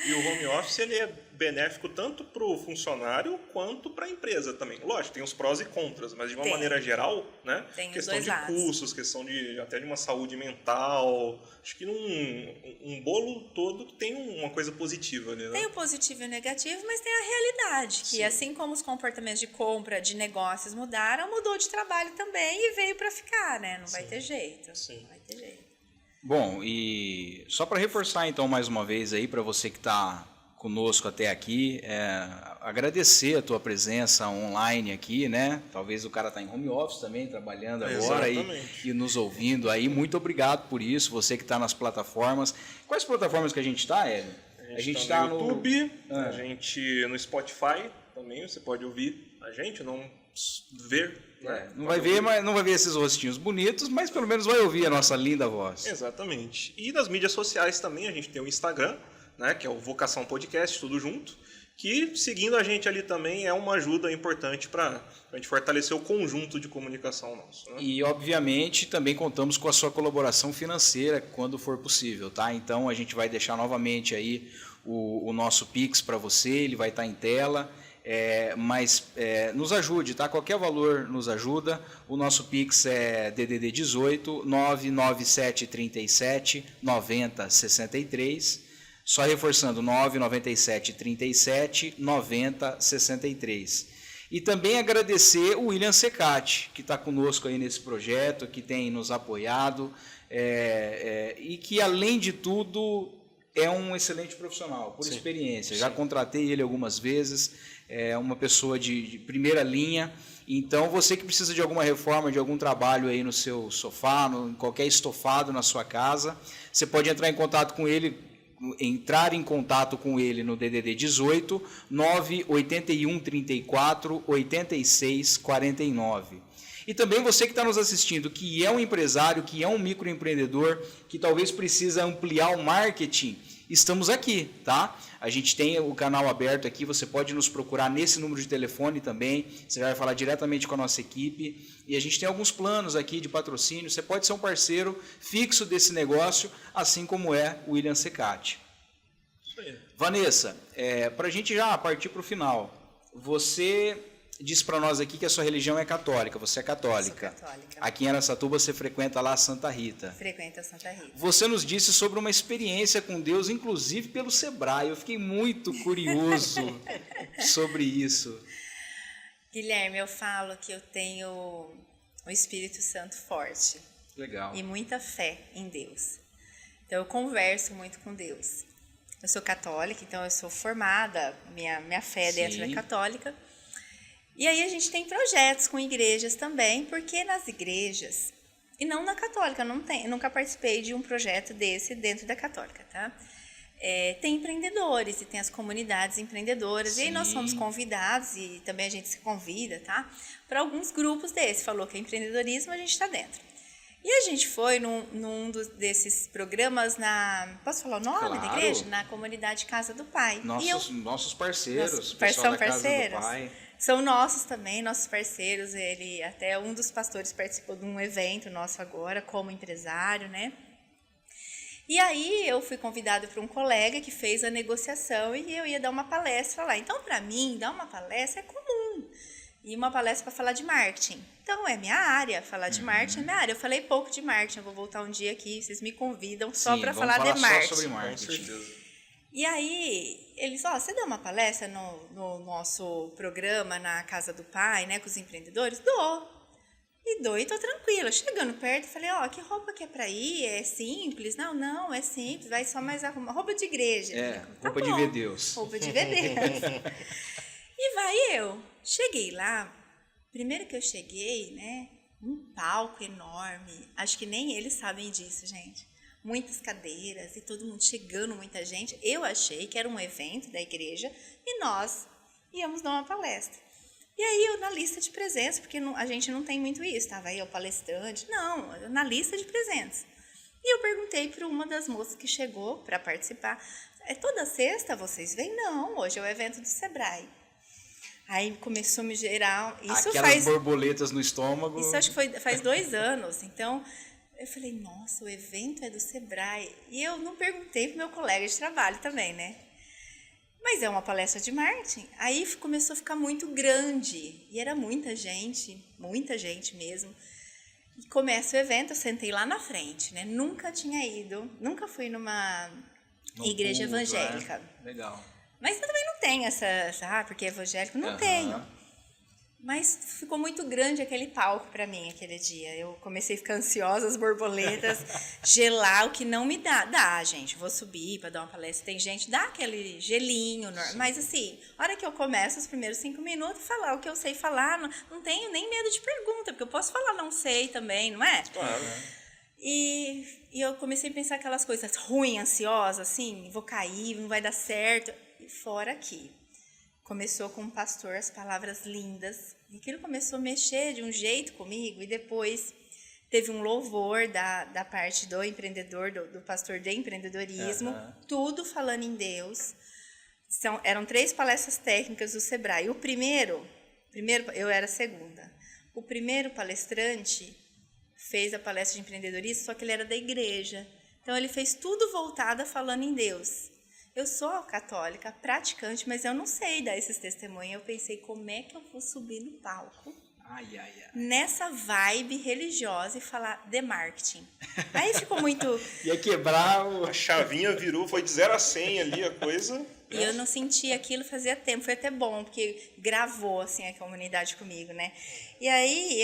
E o home office, ele é benéfico tanto para o funcionário quanto para a empresa também. Lógico, tem os prós e contras, mas de uma maneira geral, né? Tem questão de custos, questão até de uma saúde mental. Acho que um bolo todo tem uma coisa positiva ali, né? Tem o positivo e o negativo, mas tem a realidade, que assim como os comportamentos de compra, de negócios mudaram, mudou de trabalho também e veio para ficar, né? Não vai ter jeito. Não vai ter jeito. Bom, e só para reforçar então mais uma vez aí para você que está conosco até aqui, agradecer a tua presença online aqui, né? Talvez o cara está em home office também, trabalhando agora e nos ouvindo aí. Muito obrigado por isso, você que está nas plataformas. Quais plataformas que a gente está, Hélio? A gente está no YouTube, a gente no Spotify também, você pode ouvir a gente, não ver, né? Não vai ver, mas não vai ver esses rostinhos bonitos, mas pelo menos vai ouvir a nossa linda voz. Exatamente. E nas mídias sociais também, a gente tem o Instagram, né, que é o Vocação Podcast, tudo junto, que, seguindo a gente ali também, é uma ajuda importante para a gente fortalecer o conjunto de comunicação nosso. Né? E, obviamente, também contamos com a sua colaboração financeira quando for possível, tá? Então, a gente vai deixar novamente aí o nosso Pix para você, ele vai estar em tela, mas nos ajude, tá? Qualquer valor nos ajuda. O nosso Pix é DDD 18 99737 9063. Só reforçando, 997 37 90 63. E também agradecer o William Secati, que está conosco aí nesse projeto, que tem nos apoiado, e que, além de tudo, é um excelente profissional, por experiência. Já contratei ele algumas vezes, é uma pessoa de primeira linha. Então, você que precisa de alguma reforma, de algum trabalho aí no seu sofá, em qualquer estofado na sua casa, você pode entrar em contato com ele no DDD 18 981 34 86 49. E também você que está nos assistindo, que é um empresário, que é um microempreendedor, que talvez precisa ampliar o marketing, estamos aqui, tá? A gente tem o canal aberto aqui, você pode nos procurar nesse número de telefone também, você vai falar diretamente com a nossa equipe, e a gente tem alguns planos aqui de patrocínio, você pode ser um parceiro fixo desse negócio, assim como é o William Secati. Vanessa, para a gente já partir para o final, você disse para nós aqui que a sua religião é católica, você é católica. Sou católica. Aqui em Araçatuba você frequenta lá a Santa Rita. Frequenta Santa Rita. Você nos disse sobre uma experiência com Deus, inclusive pelo Sebrae. Eu fiquei muito curioso sobre isso. Guilherme, eu falo que eu tenho o Espírito Santo forte. Legal. E muita fé em Deus. Então eu converso muito com Deus. Eu sou católica, então eu sou formada, minha fé dentro da católica. E aí a gente tem projetos com igrejas também, porque nas igrejas, e não na católica, nunca participei de um projeto desse dentro da católica, tá? Tem empreendedores e tem as comunidades empreendedoras. Sim. E aí nós somos convidados, e também a gente se convida, tá? Para alguns grupos desses. Falou que é empreendedorismo, a gente está dentro. E a gente foi num desses programas posso falar o nome da igreja? Na comunidade Casa do Pai. Nossos parceiros, são parceiros. Casa do Pai. São nossos também, nossos parceiros. Até um dos pastores participou de um evento nosso agora, como empresário, né? E aí eu fui convidada por um colega que fez a negociação e eu ia dar uma palestra lá. Então, para mim, dar uma palestra é comum. E uma palestra para falar de marketing. Então, é minha área, falar de marketing é minha área. Eu falei pouco de marketing, eu vou voltar um dia aqui, vocês me convidam só para falar de marketing. Só sobre marketing. Com certeza. E aí, eles, você dá uma palestra no nosso programa na Casa do Pai, né, com os empreendedores? Dou. E tô tranquila. Chegando perto, falei, que roupa que é pra ir? É simples? Não, é simples. Vai só mais arrumar. Roupa de igreja. Roupa de ver Deus. Roupa de ver Deus. E vai eu. Cheguei lá. Primeiro que eu cheguei, né? Um palco enorme. Acho que nem eles sabem disso, gente. Muitas cadeiras e todo mundo chegando, muita gente. Eu achei que era um evento da igreja e nós íamos dar uma palestra. E aí eu na lista de presentes, porque a gente não tem muito isso, estava aí o palestrante, não, na lista de presentes. E eu perguntei para uma das moças que chegou para participar, toda sexta vocês vêm? Não, hoje é o evento do Sebrae. Aí começou a me gerar... Aquelas borboletas no estômago. Isso acho que faz 2 anos, então... Eu falei, nossa, o evento é do Sebrae. E eu não perguntei pro meu colega de trabalho também, né? Mas é uma palestra de marketing. Aí começou a ficar muito grande. E era muita gente mesmo. E começa o evento, eu sentei lá na frente, né? Nunca tinha ido, nunca fui numa igreja evangélica. Legal. Mas eu também não tenho porque é evangélico, não tenho. Mas ficou muito grande aquele palco para mim aquele dia. Eu comecei a ficar ansiosa, as borboletas, gelar, o que não me dá, gente. Vou subir para dar uma palestra. Tem gente que dá aquele gelinho, mas assim, a hora que eu começo, os primeiros 5 minutos, falar o que eu sei falar, não tenho nem medo de pergunta, porque eu posso falar não sei também, não é? Claro. E eu comecei a pensar aquelas coisas ruins, ansiosas, assim, vou cair, não vai dar certo. E fora aqui. Começou com o pastor, as palavras lindas, e aquilo começou a mexer de um jeito comigo, e depois teve um louvor da parte do empreendedor, do pastor de empreendedorismo, tudo falando em Deus. Eram 3 palestras técnicas do Sebrae. O primeiro, eu era a segunda. O primeiro palestrante fez a palestra de empreendedorismo, só que ele era da igreja. Então, ele fez tudo voltado falando em Deus. Eu sou católica, praticante, mas eu não sei dar esses testemunhos. Eu pensei, como é que eu vou subir no palco nessa vibe religiosa e falar de marketing? Aí ficou muito... Ia quebrar A chavinha virou, foi de 0 a 100 ali a coisa. E eu não sentia aquilo fazia tempo. Foi até bom, porque gravou assim, a comunidade comigo, né? E aí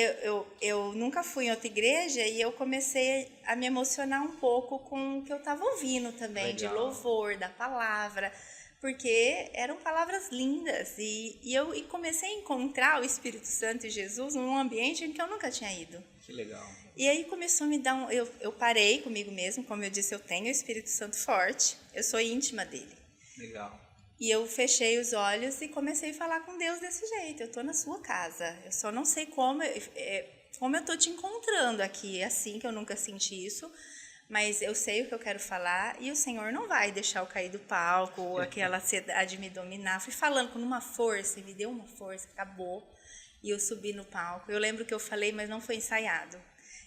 eu nunca fui em outra igreja e eu comecei a me emocionar um pouco com o que eu estava ouvindo também, de louvor, da palavra, porque eram palavras lindas. E eu comecei a encontrar o Espírito Santo e Jesus num ambiente em que eu nunca tinha ido. Que legal. E aí começou a me dar eu parei comigo mesmo, como eu disse, eu tenho o Espírito Santo forte, eu sou íntima dele. Legal. E eu fechei os olhos e comecei a falar com Deus desse jeito. Eu estou na sua casa. Eu só não sei como eu estou te encontrando aqui. É assim que eu nunca senti isso. Mas eu sei o que eu quero falar. E o Senhor não vai deixar eu cair do palco ou aquela ansiedade me dominar. Fui falando com uma força. E me deu uma força. Acabou. E eu subi no palco. Eu lembro que eu falei, mas não foi ensaiado.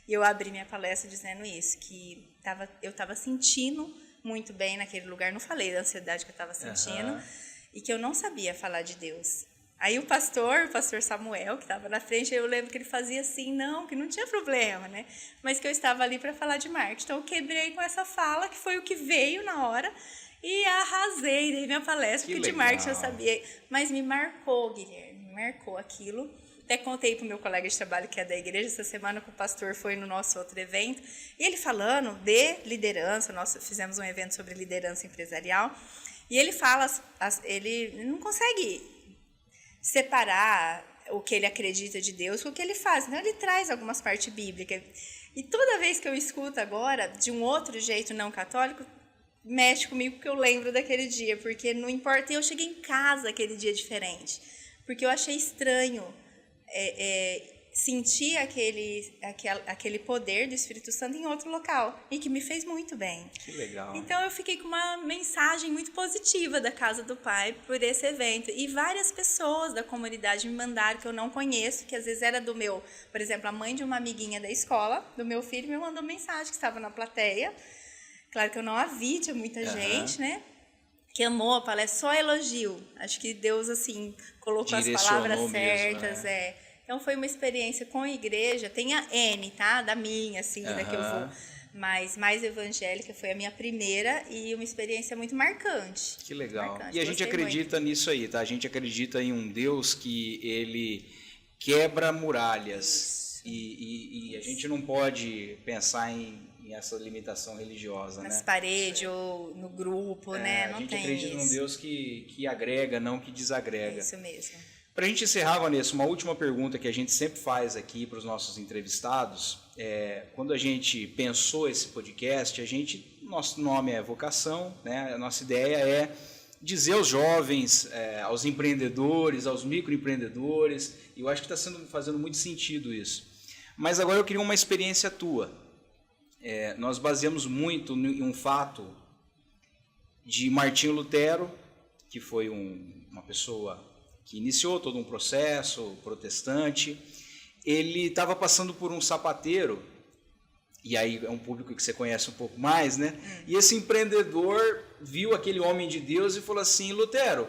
E eu abri minha palestra dizendo isso. Que eu estava sentindo muito bem naquele lugar, não falei da ansiedade que eu estava sentindo, e que eu não sabia falar de Deus. Aí o pastor Samuel, que estava na frente, eu lembro que ele fazia assim, que não tinha problema, né? Mas que eu estava ali para falar de marketing. Então eu quebrei com essa fala, que foi o que veio na hora, e arrasei, dei minha palestra, porque de marketing eu sabia. Mas me marcou, Guilherme, me marcou aquilo. Até contei para o meu colega de trabalho que é da igreja, essa semana que o pastor foi no nosso outro evento, e ele falando de liderança, nós fizemos um evento sobre liderança empresarial, e ele fala, ele não consegue separar o que ele acredita de Deus com o que ele faz, então ele traz algumas partes bíblicas. E toda vez que eu escuto agora, de um outro jeito não católico, mexe comigo porque eu lembro daquele dia, porque não importa, eu cheguei em casa aquele dia diferente, porque eu achei estranho sentir aquele poder do Espírito Santo em outro local, e que me fez muito bem. Que legal. Então eu fiquei com uma mensagem muito positiva da Casa do Pai por esse evento, e várias pessoas da comunidade me mandaram, que eu não conheço, que às vezes era do meu, por exemplo, a mãe de uma amiguinha da escola, do meu filho, me mandou mensagem que estava na plateia. Claro que eu não a vi, tinha muita gente, né? Que amou a palestra, só elogio. Acho que Deus, assim, colocou as palavras certas. Mesmo, Então, foi uma experiência com a igreja. Tem a N, tá? Da minha, assim, da que eu vou. Mas mais evangélica, foi a minha primeira e uma experiência muito marcante. Que legal. Marcante. E a gente acredita nisso aí, tá? A gente acredita em um Deus que ele quebra muralhas. E a gente não pode pensar em essa limitação religiosa, nas paredes ou no grupo, né? Não a gente tem acredita num Deus que agrega, não que desagrega. Isso mesmo. Para a gente encerrar, Vanessa, uma última pergunta que a gente sempre faz aqui para os nossos entrevistados. Quando a gente pensou esse podcast, nosso nome é Vocação, né? A nossa ideia é dizer aos jovens, aos empreendedores, aos microempreendedores, e eu acho que está fazendo muito sentido isso. Mas agora eu queria uma experiência tua. Nós baseamos muito em um fato de Martinho Lutero, que foi uma pessoa que iniciou todo um processo protestante. Ele estava passando por um sapateiro, e aí é um público que você conhece um pouco mais, né? E esse empreendedor viu aquele homem de Deus e falou assim: Lutero,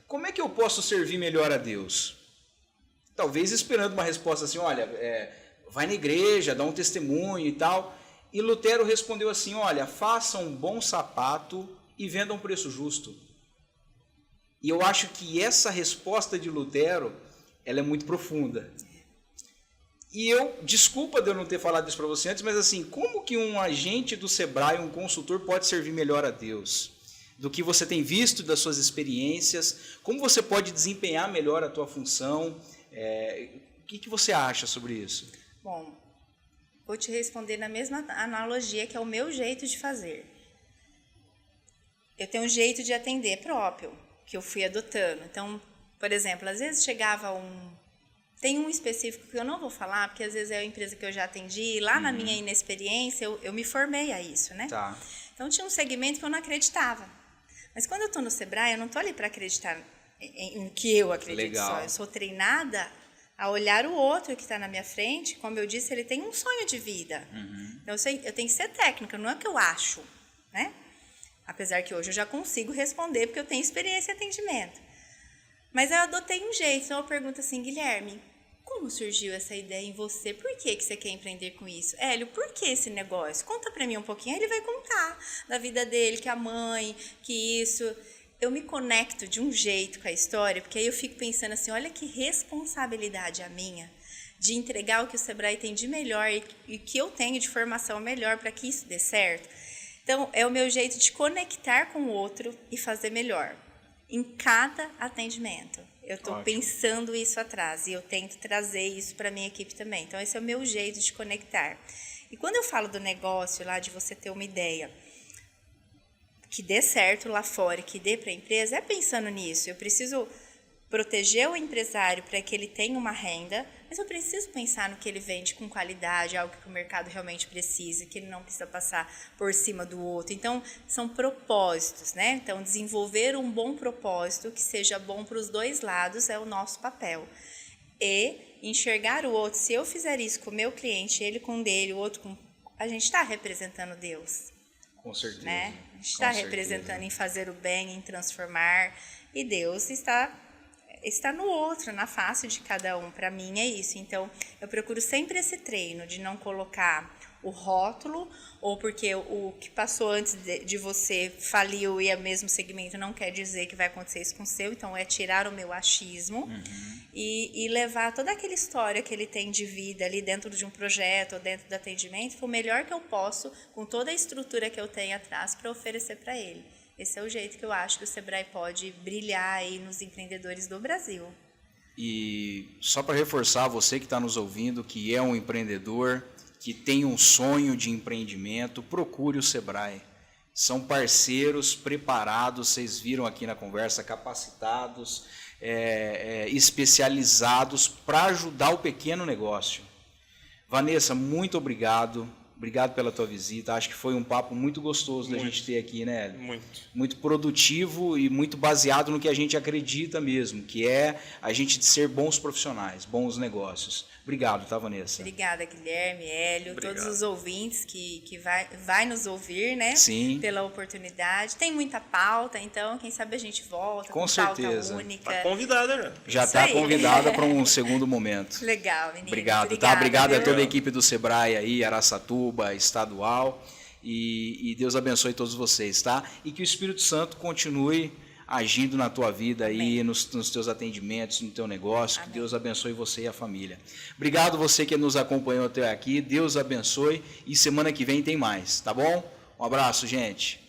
como é que eu posso servir melhor a Deus? Talvez esperando uma resposta assim: olha, vai na igreja, dá um testemunho e tal. E Lutero respondeu assim: olha, faça um bom sapato e venda a um preço justo. E eu acho que essa resposta de Lutero, ela é muito profunda. E desculpa de eu não ter falado isso para você antes, mas assim, como que um agente do Sebrae, um consultor, pode servir melhor a Deus? Do que você tem visto das suas experiências, como você pode desempenhar melhor a tua função? O que você acha sobre isso? Bom, vou te responder na mesma analogia, que é o meu jeito de fazer. Eu tenho um jeito de atender próprio, que eu fui adotando. Então, por exemplo, às vezes chegava tem um específico que eu não vou falar, porque às vezes é a empresa que eu já atendi, e lá na minha inexperiência eu me formei a isso, né? Tá. Então tinha um segmento que eu não acreditava. Mas quando eu estou no Sebrae, eu não estou ali para acreditar em que eu acredito Legal. só. Eu sou treinada a olhar o outro que está na minha frente. Como eu disse, ele tem um sonho de vida. Então, eu tenho que ser técnica, não é o que eu acho, né? Apesar que hoje eu já consigo responder, porque eu tenho experiência em atendimento. Mas eu adotei um jeito. Então, eu pergunto assim, Guilherme, como surgiu essa ideia em você? Por que você quer empreender com isso? Hélio, por que esse negócio? Conta pra mim um pouquinho. Aí ele vai contar da vida dele, que a mãe, que isso. Eu me conecto de um jeito com a história, porque aí eu fico pensando assim, olha que responsabilidade a minha de entregar o que o Sebrae tem de melhor e que eu tenho de formação melhor para que isso dê certo. Então, é o meu jeito de conectar com o outro e fazer melhor em cada atendimento. Eu estou pensando isso atrás e eu tento trazer isso para a minha equipe também. Então, esse é o meu jeito de conectar. E quando eu falo do negócio lá, de você ter uma ideia que dê certo lá fora, que dê para a empresa, é pensando nisso. Eu preciso proteger o empresário para que ele tenha uma renda, mas eu preciso pensar no que ele vende com qualidade, algo que o mercado realmente precisa, que ele não precisa passar por cima do outro. Então, são propósitos, né? Então, desenvolver um bom propósito que seja bom para os dois lados é o nosso papel. E enxergar o outro, se eu fizer isso com o meu cliente, ele com o dele, o outro com... A gente está representando Deus. Com certeza. Né? A gente está representando em fazer o bem, em transformar. E Deus está no outro, na face de cada um. Para mim é isso. Então, eu procuro sempre esse treino de não colocar o rótulo, ou porque o que passou antes de você faliu e é o mesmo segmento, não quer dizer que vai acontecer isso com o seu. Então, é tirar o meu achismo e levar toda aquela história que ele tem de vida ali dentro de um projeto ou dentro do atendimento para o melhor que eu posso, com toda a estrutura que eu tenho atrás, para oferecer para ele. Esse é o jeito que eu acho que o Sebrae pode brilhar aí nos empreendedores do Brasil. E só para reforçar, você que está nos ouvindo, que é um empreendedor, que tem um sonho de empreendimento, procure o Sebrae. São parceiros preparados, vocês viram aqui na conversa, capacitados, especializados para ajudar o pequeno negócio. Vanessa, muito obrigado. Obrigado pela tua visita. Acho que foi um papo muito gostoso da gente ter aqui, né, Hélio? Muito. Muito produtivo e muito baseado no que a gente acredita mesmo, que é a gente ser bons profissionais, bons negócios. Obrigado, tá, Vanessa? Obrigada, Guilherme, Hélio, Obrigado. Todos os ouvintes que vai nos ouvir, né? Sim. Pela oportunidade. Tem muita pauta, então quem sabe a gente volta com certeza. Pauta única. Tá convidada, né? Já Isso está aí. convidada para um segundo momento. Legal, menino. Obrigado, tá? Obrigado a viu? toda a equipe do Sebrae aí, Araçatuba, estadual. E Deus abençoe todos vocês, tá? E que o Espírito Santo continue agindo na tua vida aí, nos teus atendimentos, no teu negócio. Amém. Que Deus abençoe você e a família. Obrigado você que nos acompanhou até aqui. Deus abençoe e semana que vem tem mais, tá bom? Um abraço, gente.